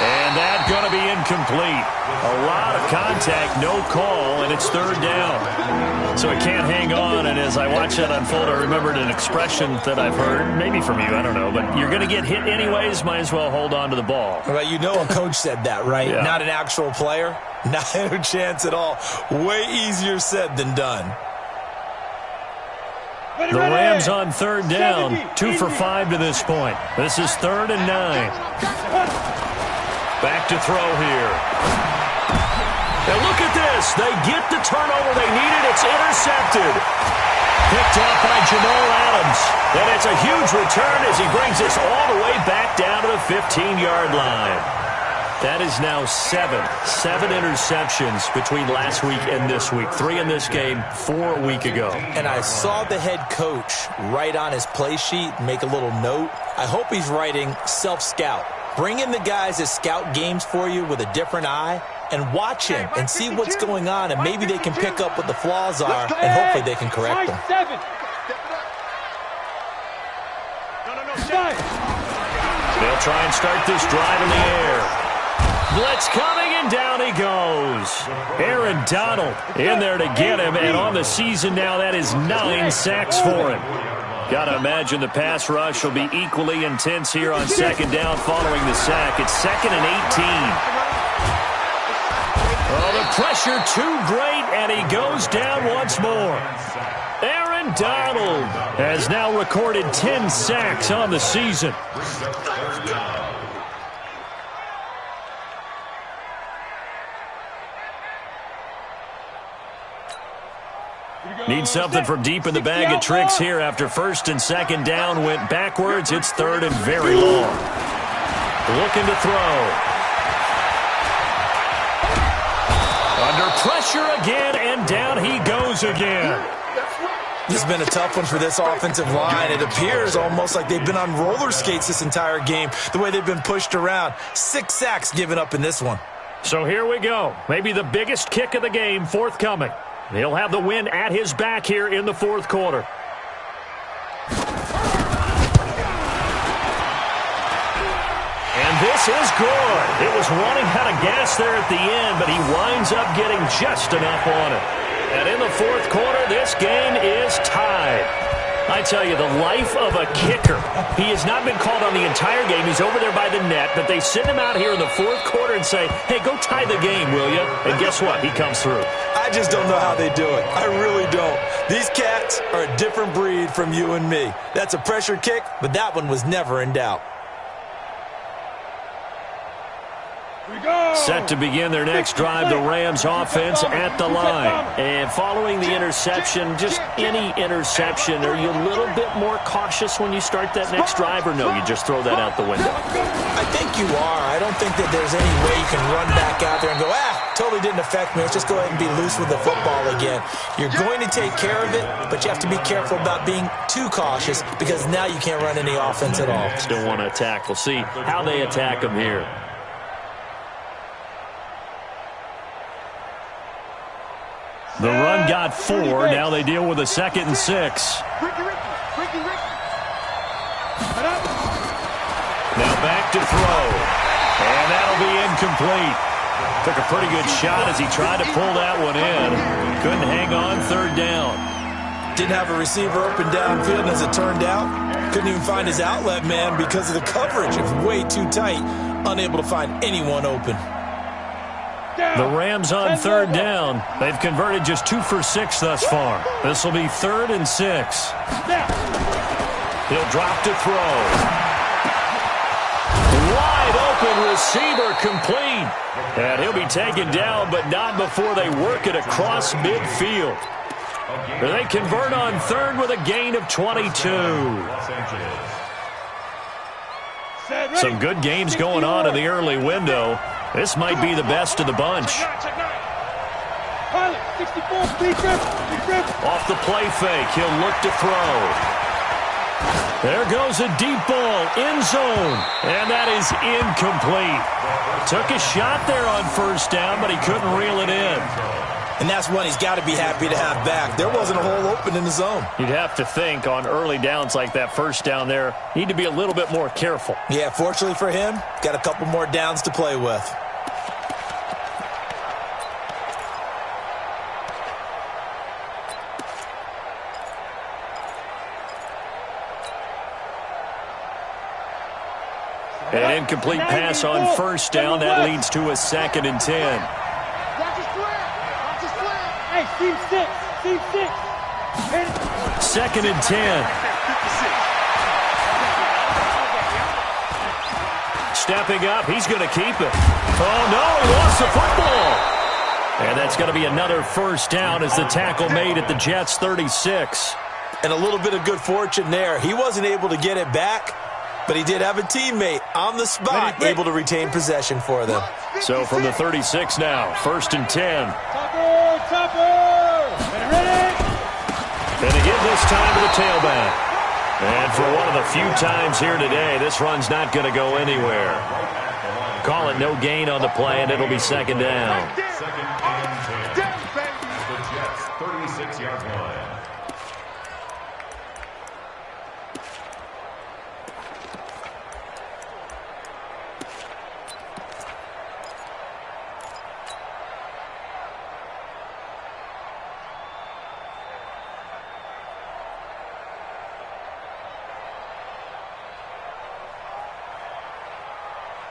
And that's going to be incomplete. A lot of contact, no call, and it's 3rd down. So it can't hang on, and as I watch that unfold, I remembered an expression that I've heard, maybe from you, I don't know, but you're going to get hit anyways, might as well hold on to the ball. Well, you know a coach said that, right? Yeah. Not an actual player. Not a chance at all. Way easier said than done. The Rams on 3rd down, 2 for 5 to this point. This is 3rd and 9. Back to throw here. Now look at this. They get the turnover they needed. It's intercepted. Picked off by Jamal Adams. And it's a huge return as he brings this all the way back down to the 15-yard line. That is now 7 interceptions between last week and this week. 3 in this game, 4 a week ago. And I saw the head coach write on his play sheet, make a little note. I hope he's writing self-scout. Bring in the guys that scout games for you with a different eye and watch him and see what's going on, and maybe they can pick up what the flaws are, and hopefully they can correct them. They'll try and start this drive in the air. Blitz coming, and down he goes. Aaron Donald in there to get him, and on the season now, that is 9 sacks for him. Got to imagine the pass rush will be equally intense here on second down following the sack. It's 2nd and 18. Oh, the pressure too great, and he goes down once more. Aaron Donald has now recorded 10 sacks on the season. Need something from deep in the bag of tricks here after first and second down went backwards. It's 3rd and very long. Looking to throw. Under pressure again, and down he goes again. This has been a tough one for this offensive line. It appears almost like they've been on roller skates this entire game, the way they've been pushed around. 6 sacks given up in this one. So here we go. Maybe the biggest kick of the game forthcoming. He'll have the win at his back here in the 4th quarter. And this is good. It was running out of gas there at the end, but he winds up getting just enough on it. And in the 4th quarter, this game is tied. I tell you, the life of a kicker. He has not been called on the entire game. He's over there by the net, but they send him out here in the 4th quarter and say, hey, go tie the game, will you? And guess what? He comes through. I just don't know how they do it. I really don't. These cats are a different breed from you and me. That's a pressure kick, but that one was never in doubt. Set to begin their next drive, the Rams offense at the line. And following the interception, just any interception, are you a little bit more cautious when you start that next drive, or no, you just throw that out the window? I think you are. I don't think that there's any way you can run back out there and go, totally didn't affect me. Let's just go ahead and be loose with the football again. You're going to take care of it, but you have to be careful about being too cautious because now you can't run any offense at all. Still want to attack. We'll see how they attack them here. The run got 4. Now they deal with a 2nd and 6. Now back to throw. And that'll be incomplete. Took a pretty good shot as he tried to pull that one in. Couldn't hang on 3rd down. Didn't have a receiver open downfield, as it turned out. Couldn't even find his outlet man because of the coverage. It was way too tight. Unable to find anyone open. The Rams on 3rd down. They've converted just 2 for 6 thus far. This will be 3rd and 6. He'll drop to throw. Wide open receiver complete. And he'll be taken down, but not before they work it across midfield. They convert on 3rd with a gain of 22. Some good games going on in the early window. This might be the best of the bunch. Off the play fake, he'll look to throw. There goes a deep ball, end zone, and that is incomplete. Took a shot there on 1st down, but he couldn't reel it in. And that's one he's got to be happy to have back. There wasn't a hole open in the zone. You'd have to think on early downs like that 1st down there, need to be a little bit more careful. Yeah, fortunately for him, got a couple more downs to play with. An incomplete pass on 1st down. That leads to a 2nd and 10. Hey, team 6. Team 6. 2nd and 10. Stepping up, he's going to keep it. Oh, no, he lost the football. And that's going to be another 1st down as the tackle made at the Jets' 36. And a little bit of good fortune there. He wasn't able to get it back, but he did have a teammate on the spot able to retain possession for them. So from the 36 now, 1st and 10. And again this time to the tailback. And for one of the few times here today, this run's not going to go anywhere. Call it no gain on the play, and it'll be 2nd down. 2nd and 10. The Jets' 36-yard line.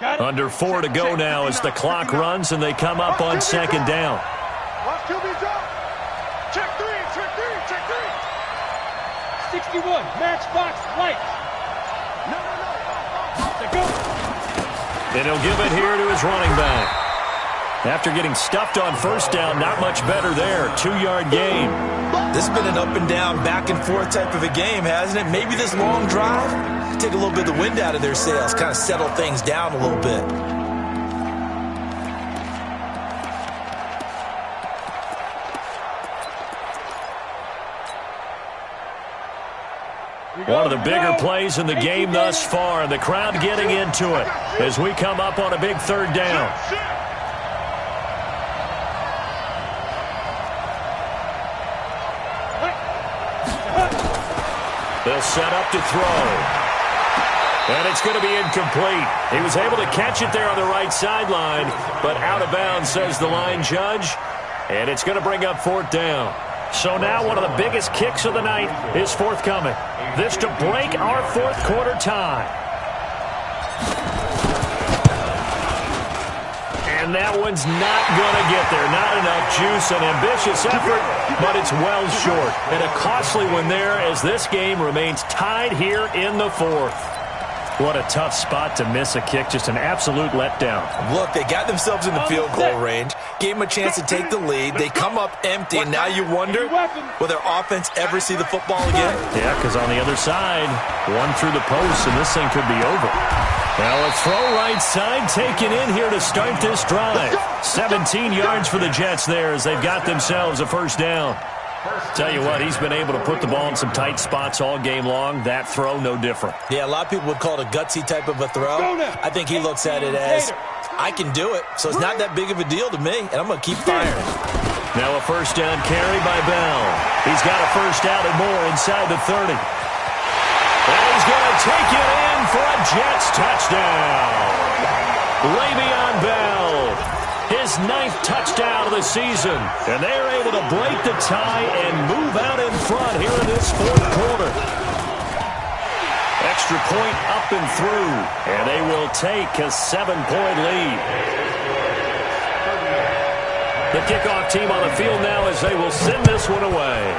Under 4 to go now as the clock runs and they come up on second down. Watch QB drop. Check three, check three, check three. 61, matchbox light. No. Go. And he'll give it here to his running back. After getting stuffed on first down, not much better there. 2-yard gain. This has been an up and down, back and forth type of a game, hasn't it? Maybe this long drive, take a little bit of the wind out of their sails, kind of settle things down a little bit. One of the bigger plays in the game thus far, and the crowd getting into it as we come up on a big third down. They'll set up to throw. And it's going to be incomplete. He was able to catch it there on the right sideline, but out of bounds, says the line judge. And it's going to bring up fourth down. So now one of the biggest kicks of the night is forthcoming. This to break our fourth quarter tie. And that one's not going to get there. Not enough juice, an ambitious effort, but it's well short. And a costly one there as this game remains tied here in the fourth. What a tough spot to miss a kick. Just an absolute letdown. Look, they got themselves in the field goal range, gave them a chance to take the lead. They come up empty, and now you wonder, will their offense ever see the football again? Yeah, because on the other side, one through the post, and this thing could be over. Now a throw right side taken in here to start this drive. 17 yards for the Jets there as they've got themselves a first down. Tell you what, he's been able to put the ball in some tight spots all game long. That throw, no different. Yeah, a lot of people would call it a gutsy type of a throw. I think he looks at it as, I can do it, so it's not that big of a deal to me, and I'm going to keep firing. Now a first down carry by Bell. He's got a first down and more inside the 30. And he's going to take it in for a Jets touchdown. Le'Veon Bell. His 9th touchdown of the season. And they're able to break the tie and move out in front here in this fourth quarter. Extra point up and through. And they will take a 7-point lead. The kickoff team on the field now as they will send this one away.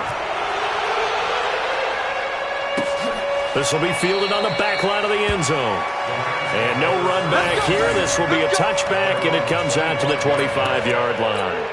This will be fielded on the back line of the end zone. And no run back here. This will be a touchback, and it comes out to the 25-yard line.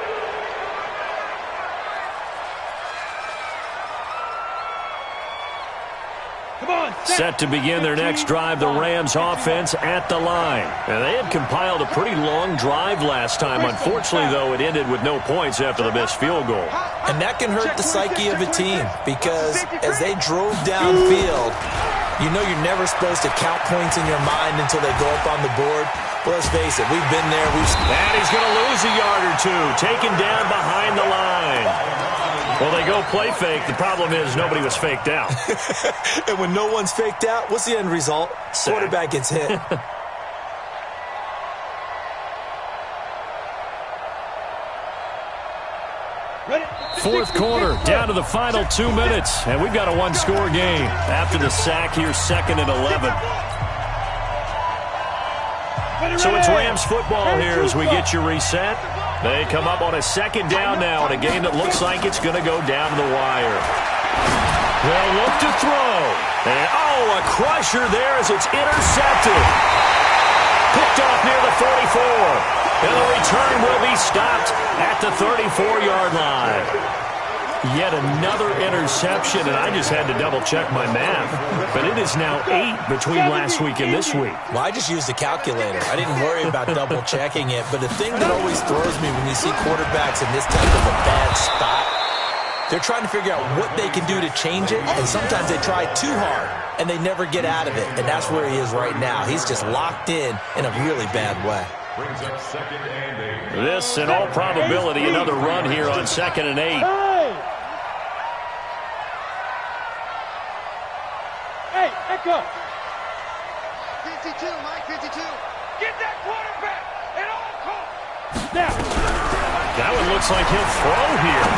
Set to begin their next drive, the Rams offense at the line. And they had compiled a pretty long drive last time. Unfortunately, though, it ended with no points after the missed field goal. And that can hurt the psyche of a team because as they drove downfield, you know you're never supposed to count points in your mind until they go up on the board. Well, let's face it, we've been there. And he's going to lose a yard or two, taken down behind the line. Well, they go play fake. The problem is nobody was faked out. And when no one's faked out, what's the end result? Sack. Quarterback gets hit. Fourth quarter, down to the final 2 minutes. And we've got a one-score game. After the sack here, 2nd and 11. So it's Rams football here as we get you reset. They come up on a second down now in a game that looks like it's going to go down to the wire. They'll look to throw. And, a crusher there as it's intercepted. Picked off near the 44. And the return will be stopped at the 34-yard line. Yet another interception, and I just had to double-check my math. But it is now 8 between last week and this week. Well, I just used a calculator. I didn't worry about double-checking it. But the thing that always throws me when you see quarterbacks in this type of a bad spot, they're trying to figure out what they can do to change it, and sometimes they try too hard, and they never get out of it. And that's where he is right now. He's just locked in a really bad way. This, in all probability, another run here on 2nd and 8. Hey, echo. 52, Mike, 52. Get that quarterback at all costs. Now. That one looks like he'll throw here.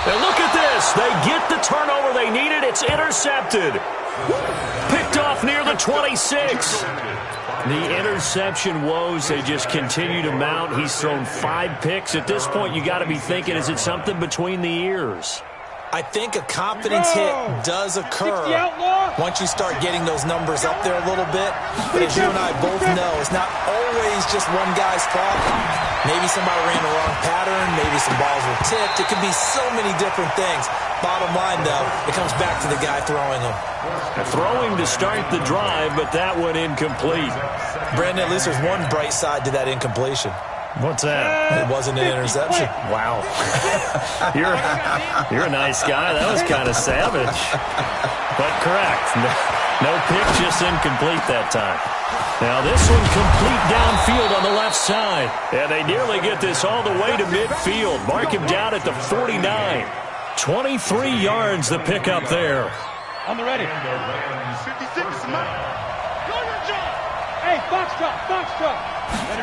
And look at this. They get the turnover they needed. It's intercepted. Picked off near the the 26. The interception woes, they just continue to mount. He's thrown 5 picks. At this point, you got to be thinking, is it something between the ears? I think a confidence hit does occur once you start getting those numbers up there a little bit. But as you and I both know, it's not always just one guy's fault. Maybe somebody ran the wrong pattern. Maybe some balls were tipped. It could be so many different things. Bottom line, though, it comes back to the guy throwing them. Throwing to start the drive, but that one incomplete. Brandon, at least there's one bright side to that incompletion. What's that? It wasn't an interception. Wow. You're a nice guy. That was kind of savage. But correct. No pick, just incomplete that time. Now this one complete downfield on the left side. And they nearly get this all the way to midfield. Mark him down at the 49. 23 yards the pickup there. On the ready. 56 is mine. Go your job. Hey, box truck.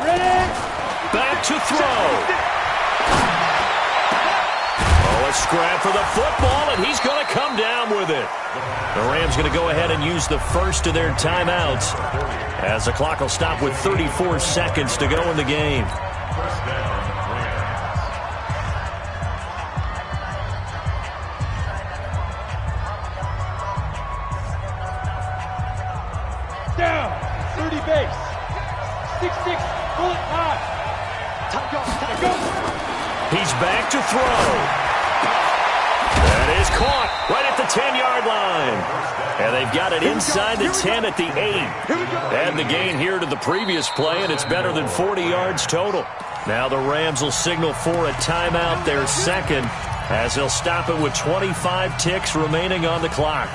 Ready? Back to throw. Oh, a scrap for the football, and he's going to come down with it. The Rams going to go ahead and use the first of their timeouts as the clock will stop with 34 seconds to go in the game. Down. 30 base. 6-6. Bullet high. He's back to throw. That is caught right at the 10-yard line. And they've got it inside the 10 at the 8. And the gain here to the previous play, and it's better than 40 yards total. Now the Rams will signal for a timeout, their second, as they'll stop it with 25 ticks remaining on the clock.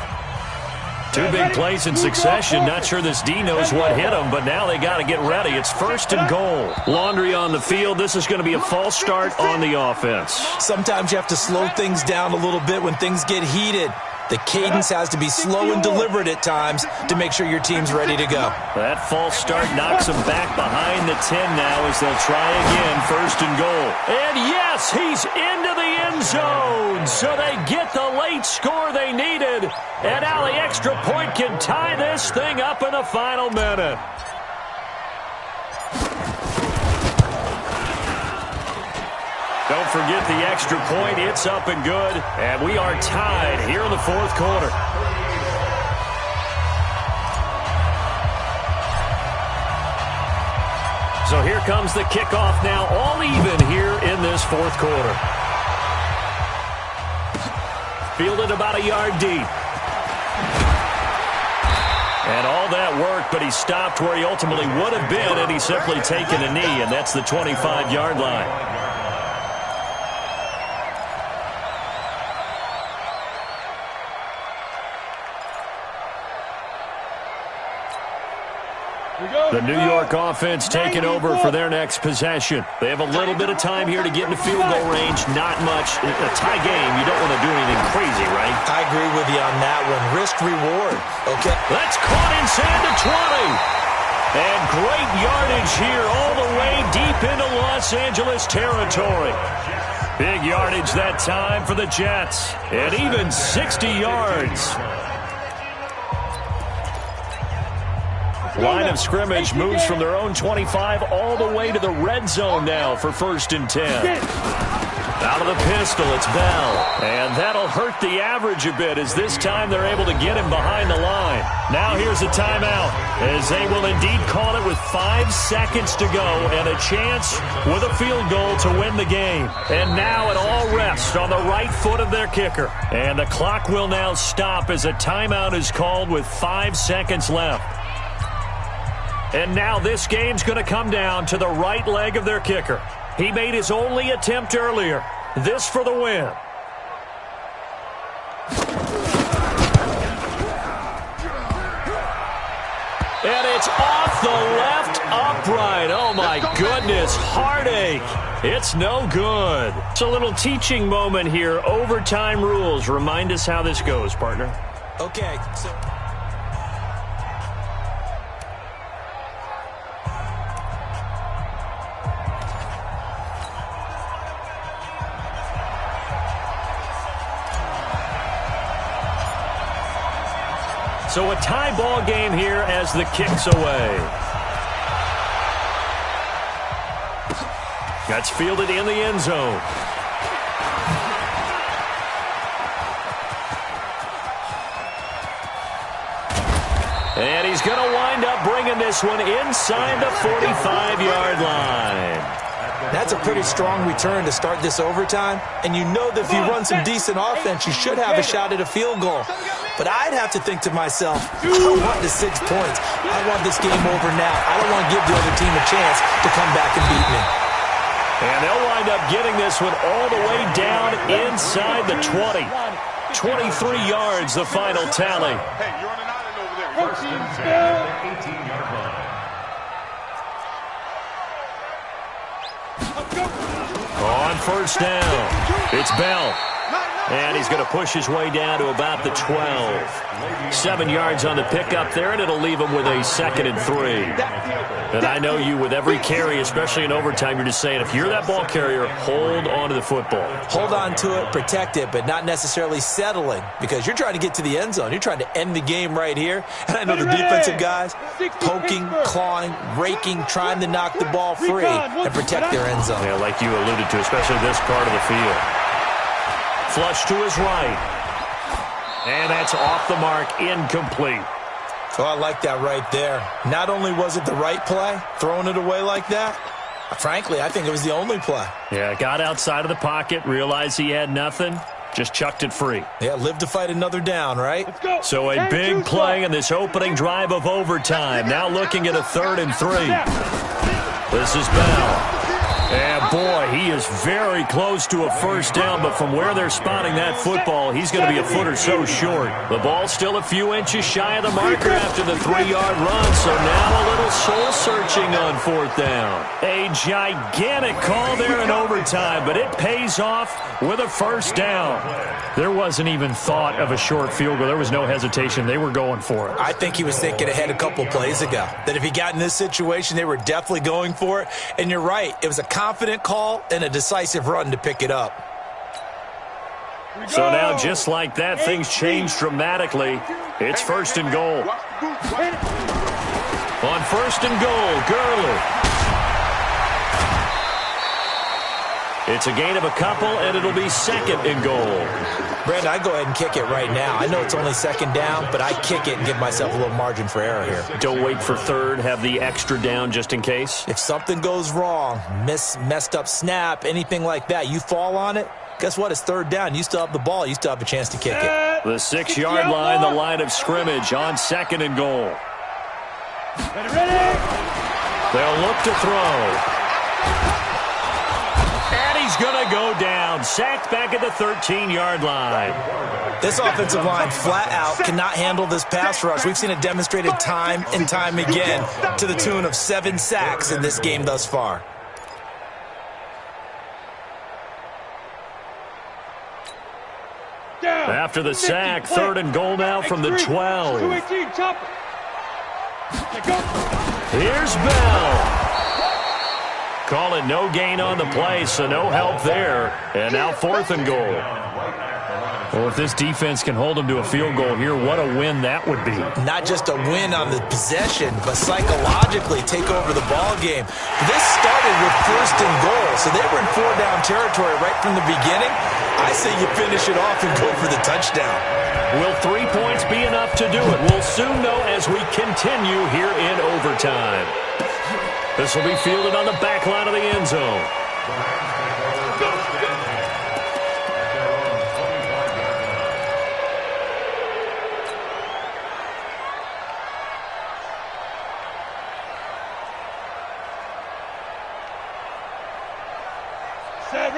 2 big plays in succession. Not sure this D knows what hit him, but now they got to get ready. It's 1st and goal. Laundry on the field. This is going to be a false start on the offense. Sometimes you have to slow things down a little bit when things get heated. The cadence has to be slow and deliberate at times to make sure your team's ready to go. That false start knocks him back behind the 10 now as they'll try again, 1st and goal. And yes, he's into the end zone. So they get the late score they needed. And now the extra point can tie this thing up in the final minute. Don't forget the extra point. It's up and good. And we are tied here in the 4th quarter. So here comes the kickoff now, all even here in this 4th quarter. Fielded about a yard deep. And all that work, but he stopped where he ultimately would have been, and he's simply taken a knee, and that's the 25-yard line. The New York offense taking over for their next possession. They have a little bit of time here to get into field goal range. Not much. A tie game, you don't want to do anything crazy, right? I agree with you on that one. Risk-reward. Okay. That's caught inside the 20. And great yardage here all the way deep into Los Angeles territory. Big yardage that time for the Jets. And even 60 yards. Line of scrimmage moves from their own 25 all the way to the red zone now for 1st and 10. Out of the pistol, it's Bell. And that'll hurt the average a bit as this time they're able to get him behind the line. Now here's a timeout as they will indeed call it with 5 seconds to go and a chance with a field goal to win the game. And now it all rests on the right foot of their kicker. And the clock will now stop as a timeout is called with 5 seconds left. And now this game's going to come down to the right leg of their kicker. He made his only attempt earlier. This for the win. And it's off the left upright. Oh, my goodness. Heartache. It's no good. It's a little teaching moment here. Overtime rules. Remind us how this goes, partner. Okay, so... So a tie ball game here as the kick's away. That's fielded in the end zone. And he's going to wind up bringing this one inside the 45-yard line. That's a pretty strong return to start this overtime. And you know that if you run some decent offense, you should have a shot at a field goal. But I'd have to think to myself, I want the 6 points. I want this game over now. I don't want to give the other team a chance to come back and beat me. And they'll wind up getting this one all the way down inside the 20. 23 yards, the final tally. Hey, you're on an island over there. First and 10 at the 18-yard line. On first down, it's Bell. And he's going to push his way down to about the 12. 7 yards on the pickup there, and it'll leave him with a 2nd and 3. And I know you, with every carry, especially in overtime, you're just saying, if you're that ball carrier, hold on to the football. Hold on to it, protect it, but not necessarily settling, because you're trying to get to the end zone. You're trying to end the game right here. And I know the defensive guys poking, clawing, raking, trying to knock the ball free and protect their end zone. Yeah, like you alluded to, especially this part of the field. Flush to his right. And that's off the mark, incomplete. Oh, I like that right there. Not only was it the right play, throwing it away like that, frankly, I think it was the only play. Yeah, got outside of the pocket, realized he had nothing, just chucked it free. Yeah, live to fight another down, right? So a big play in this opening drive of overtime. Now looking at a 3rd and 3. This is Bell. And, boy, he is very close to a first down, but from where they're spotting that football, he's going to be a foot or so short. The ball's still a few inches shy of the marker after the 3-yard run, so now a little soul-searching on 4th down. A gigantic call there in overtime, but it pays off with a first down. There wasn't even thought of a short field goal. There was no hesitation. They were going for it. I think he was thinking ahead a couple plays ago, that if he got in this situation, they were definitely going for it. And you're right, it was a confident call and a decisive run to pick it up. So now, just like that, things changed dramatically. It's 1st and goal. On 1st and goal, Gurley. It's a gain of a couple, and it'll be 2nd and goal. Brandon, I go ahead and kick it right now. I know it's only 2nd down, but I kick it and give myself a little margin for error here. Don't wait for 3rd, have the extra down just in case. If something goes wrong, messed up snap, anything like that, you fall on it, guess what? It's 3rd down. You still have the ball. You still have a chance to kick it. The 6-yard line, the line of scrimmage on 2nd and goal. They'll look to throw. He's going to go down. Sacked back at the 13-yard line. This offensive line flat out cannot handle this pass rush. We've seen it demonstrated time and time again to the tune of 7 sacks in this game thus far. After the sack, 3rd and goal now from the 12. Here's Bell. Call it no gain on the play, so no help there. And now 4th and goal. Well, if this defense can hold them to a field goal here, what a win that would be. Not just a win on the possession, but psychologically take over the ball game. This started with 1st and goal, so they were in 4-down territory right from the beginning. I say you finish it off and go for the touchdown. Will 3 points be enough to do it? We'll soon know as we continue here in overtime. This will be fielded on the back line of the end zone.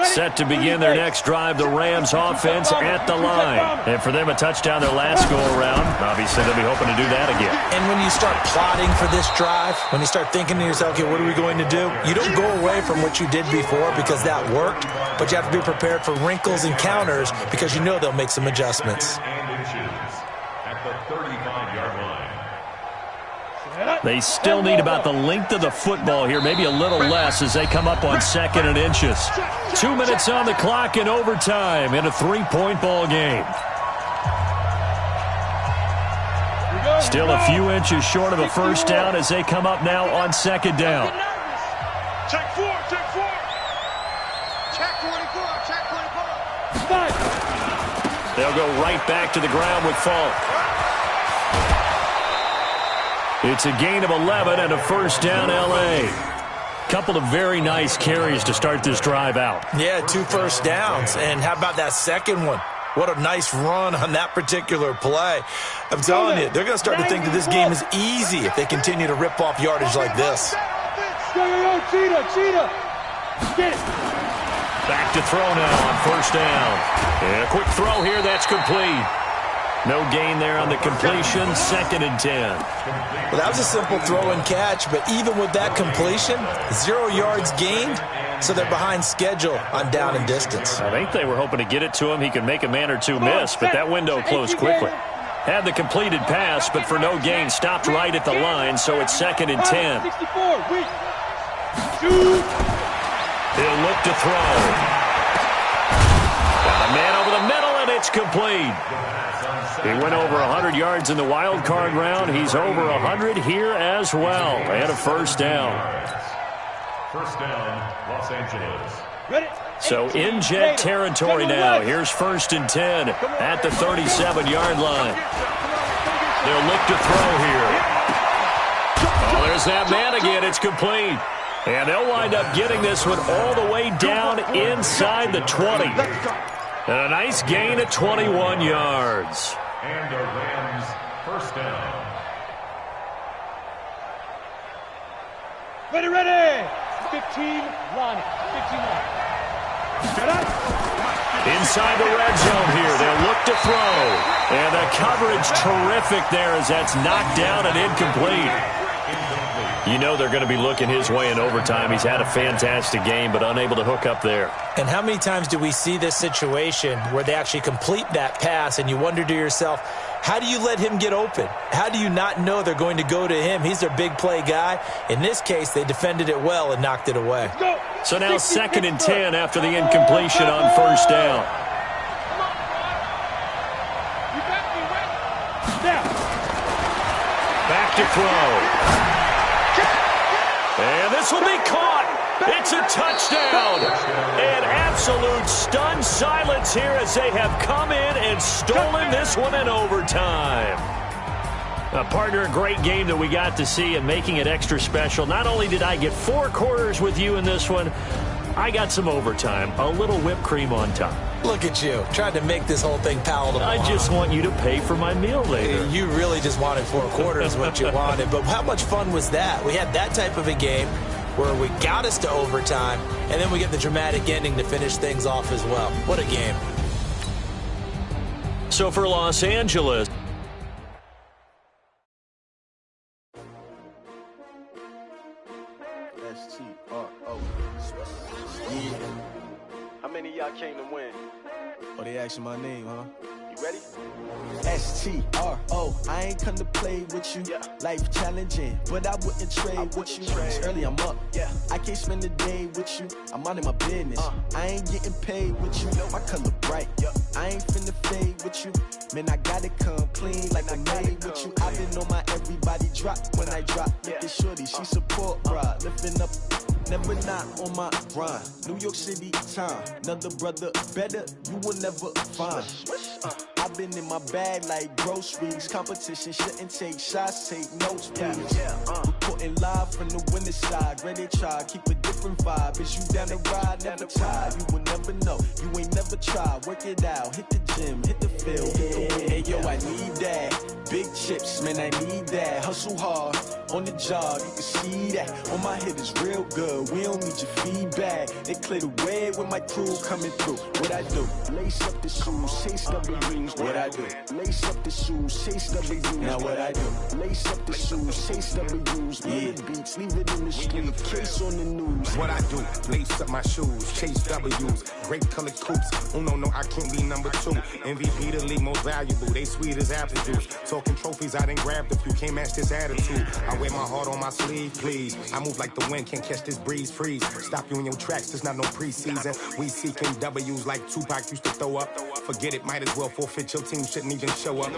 Set to begin their next drive, the Rams offense at the line. And for them, a touchdown their last go-around. Obviously, they'll be hoping to do that again. And when you start plotting for this drive, when you start thinking to yourself, okay, what are we going to do? You don't go away from what you did before because that worked, but you have to be prepared for wrinkles and counters because you know they'll make some adjustments. At the 35-yard line. They still need about the length of the football here, maybe a little less as they come up on 2nd and inches. 2 minutes on the clock in overtime in a 3-point ball game. Still a few inches short of a first down as they come up now on second down. Check 4, check 4. Check 24, check 24. They'll go right back to the ground with Falk. It's a gain of 11 and a first down, L.A. Couple of very nice carries to start this drive out. Yeah, 2 first downs. And how about that second one? What a nice run on that particular play. I'm telling you, they're going to start to think that this game is easy if they continue to rip off yardage like this. Cheetah. Get it. Back to throw now on first down. And a quick throw here, that's complete. No gain there on the completion, 2nd and 10. Well, that was a simple throw and catch, but even with that completion, 0 yards gained, so they're behind schedule on down and distance. I think they were hoping to get it to him. He could make a man or two miss, but that window closed quickly. Had the completed pass, but for no gain, stopped right at the line, so it's 2nd and 10. 64, wait. He'll look to throw. Got a man over the middle, and it's complete. He went over 100 yards in the wild card round. He's over 100 here as well. And a first down. First down, Los Angeles. Ready? So in jet territory now. Here's 1st and 10 at the 37-yard line. They'll look to throw here. Oh, there's that man again. It's complete. And they'll wind up getting this one all the way down inside the 20. And a nice gain of 21 yards. And the Rams first down. Ready. 15 line. 15 line. Inside the red zone here. They'll look to throw. And the coverage terrific there as that's knocked down and incomplete. You know they're going to be looking his way in overtime. He's had a fantastic game, but unable to hook up there. And how many times do we see this situation where they actually complete that pass and you wonder to yourself, how do you let him get open? How do you not know they're going to go to him? He's their big play guy. In this case, they defended it well and knocked it away. So now 2nd and 10 after the incompletion on first down. Back to throw. And this will be caught. It's a touchdown. An absolute stunned silence here as they have come in and stolen this one in overtime. Partner, a great game that we got to see and making it extra special. Not only did I get 4 quarters with you in this one, I got some overtime, a little whipped cream on top. Look at you, trying to make this whole thing palatable. I just want you to pay for my meal later. You really just wanted 4 quarters, what you wanted. But how much fun was that? We had that type of a game where we got us to overtime, and then we get the dramatic ending to finish things off as well. What a game. So for Los Angeles, S-T-R-O. Yeah. How many of y'all came to win? Oh, they asking my name, huh? You ready? S-T-R-O. I ain't come to play with you. Yeah. Life challenging, but I wouldn't trade with you. It's early, I'm up. Yeah. I can't spend the day with you. I'm minding my business. I ain't getting paid with you. My color bright. I ain't finna fade with you. Man, I gotta come clean like I'm made with you. I've been on my everybody drop when I drop. Look at shorty, she support ride. Lifting up, never not on my grind. New York City time. Another brother better, you will never find. I've been in my bag like groceries. Competition shouldn't take shots, take notes, please. Reporting live from the winning side. Ready to try, keep a different vibe. Is you down the ride, never tired. You will never know, you ain't never tried. Work it out, hit the gym, hit the field, hit the wind. Hey yo, I need that. Big chips, man, I need that. Hustle hard, on the job, you can see that. On my head is real good, we don't need your feedback. They clear the way with my crew coming through. What I do? Lace up the shoes, chase W's. What I do? Lace up the shoes, chase W's. Now what I do? Lace up the shoes, chase W's. Yeah, beats, leave it in the street, case on the news. What I do? Lace up my shoes, chase W's. Great colored coupes. Oh no, I can't be number 2. MVP the league most valuable, they sweet as apple juice. Talking trophies, I done grabbed a few, can't match this attitude. I wear my heart on my sleeve, please. I move like the wind, can't catch this breeze, freeze. Stop you in your tracks, there's not no preseason. We seeking W's like Tupac used to throw up. Forget it, might as well forfeit, your team shouldn't even show up.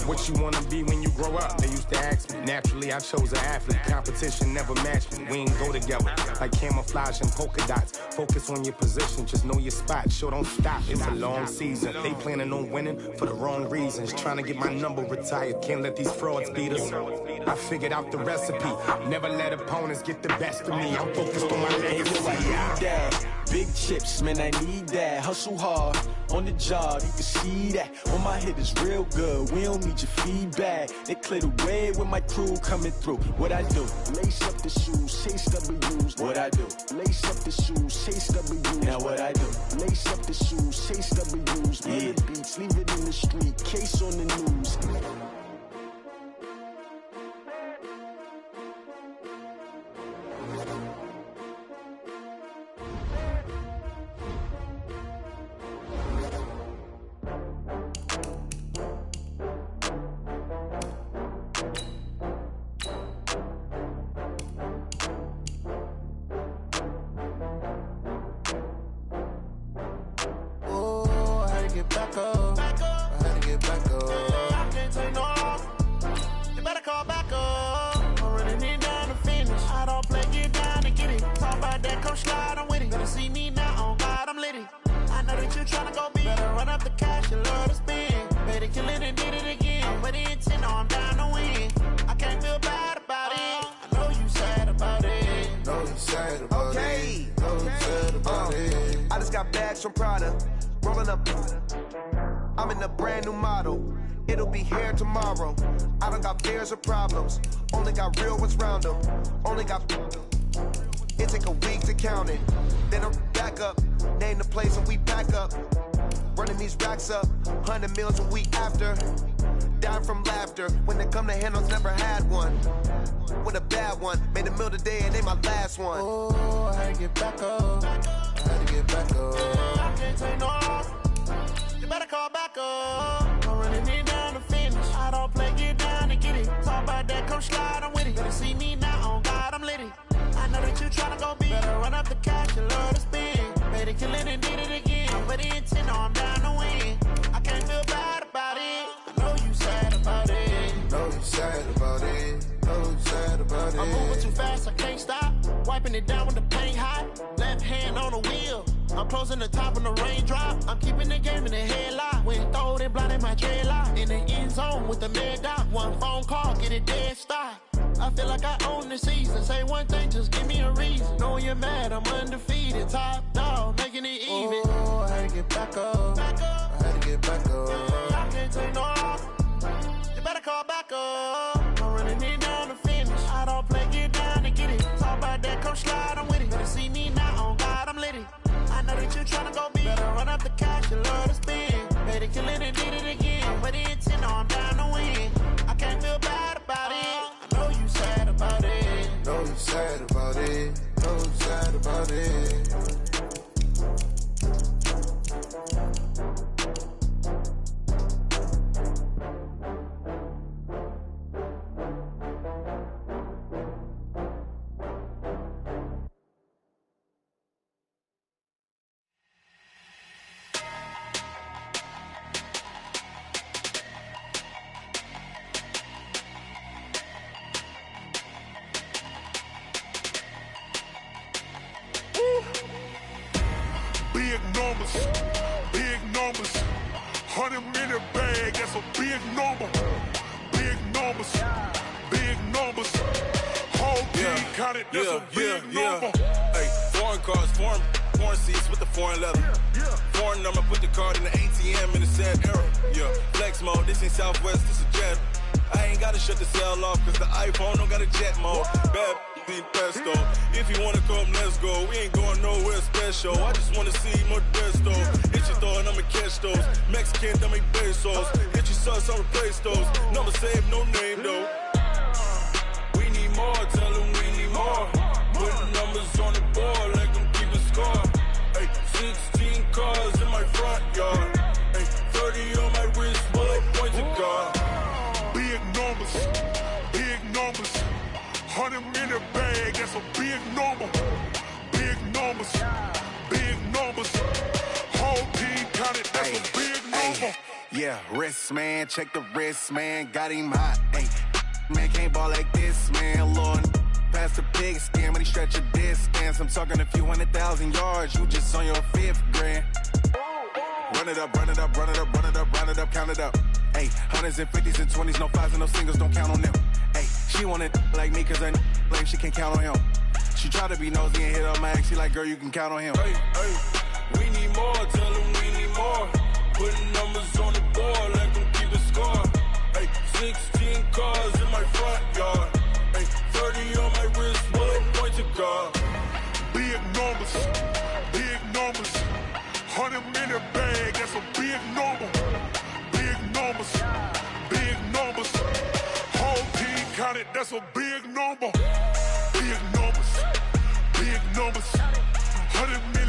What you wanna be when you grow up? They used to ask me. Naturally, I chose an athlete. Competition never matched me. We ain't go together like camouflage and polka dots. Focus on your position, just know your spot. Sure, don't stop, it's a long season. They planning on winning for the wrong reasons. Trying to get my number retired, can't let these frauds beat us. I figured out the recipe. Never let opponents get the best of me. I'm focused on my legacy. Big chips, man, I need that. Hustle hard on the job, you can see that. On my head is real good, we don't need your feedback. They clear the way with my crew coming through. What I do? Lace up the shoes, chase W's. What I do? Lace up the shoes, chase W's. Now what I do? Lace up the shoes, chase W's. Yeah. The beats, leave it in the street, case on the news. From Prada, rolling up. I'm in a brand new model. It'll be here tomorrow. I don't got fears or problems. Only got real ones round them. Only got. It take a week to count it. Then I'm back up. Name the place and we pack up. Running these racks up. 100 meals a week after. Dying from laughter. When it come to handles, never had one. With a bad one. Made a meal today and they my last one. Oh, I had to get back up. I had to get back up. I can't take no off. You better call back up. I'm running it down to finish. I don't play, get down to get it. Talk about that, come slide, I'm with it. Better see me now, on God, I'm litty. I know that you tryna go big. Better run up the cash, you love to spin. Better kill it and did it again. I'm with the intent, no, I'm down to win. I can't feel bad about it. I know you sad about it. Know you sad about it. Know you sad about it. I'm moving too fast, I can't stop. Wiping it down with the paint hot. Left hand on the wheel. I'm closing the top on the raindrop. I'm keeping the game in the headlock. When throwed and blinded my dreadlock. In the end zone with the mad dot. One phone call, get it dead stop. I feel like I own the season. Say one thing, just give me a reason. Knowing you're mad, I'm undefeated. Top dog, making it even. Oh, I had to get back up. I had to get back up. I can't take no off. You better call back up. I'm running it down to finish. I don't play, get down to get it. Talk about that, come slide, I'm with it. Better see me now, on God, I'm litty. I know that you tryna go big. Better run up the cash, you love to spin. Better kill it and did it again. I'm with the intent, no, I'm down to win. I can't feel bad about it. I know you sad about it. Know you sad about it. Know you sad about it. Big numbers, 100-minute bag, that's a big number. Big numbers, big numbers. Whole team counted, that's a big number. Hey, foreign cars, foreign seats with the foreign leather. Foreign number, put the card in the ATM in the sad era. Yeah, flex mode, this ain't Southwest, this a jet. I ain't gotta shut the cell off, cause the iPhone don't got a jet mode. Bad need pesto. If you wanna come, let's go. We ain't going nowhere special. I just wanna see Modesto. Hit your thought, I'ma catch those. Mexican, I make pesos. Hit your sus, I'll replace those. Number saved, no name though. We need more, tell them we need more. Putting numbers on the board like I'm keeping score. Hey, 16 cars in my front yard. Hey, 30 numbers. 100 minute bag, that's a big number. Big numbers, big numbers. Whole team counted, that's a big number. Yeah, wrist man, check the wrist man, got him hot. Ay, man can't ball like this, man. Lord, past the pig skin when he stretch a distance. I'm talking a few 100,000 yards, you just on your 5th grand. Run it up, run it up, run it up, run it up, run it up, count it up. Ay, hundreds and 50s and 20s, no 5s and no singles, don't count on them. Ay, she want it like me, cause I blame she can't count on him. She try to be nosy and hit up my ex, she like, girl, you can count on him. Hey, hey, we need more, tell them we need more. Putting numbers on the board, let them keep a score. Hey, 16 cars in my front yard. Hey, 30 on my wrist, bullet point to guard. Big numbers, big numbers. 100 minute bag, that's a big number. Big numbers, big numbers. Whole team counted, that's a big number. Big numbers, big numbers. 100 minute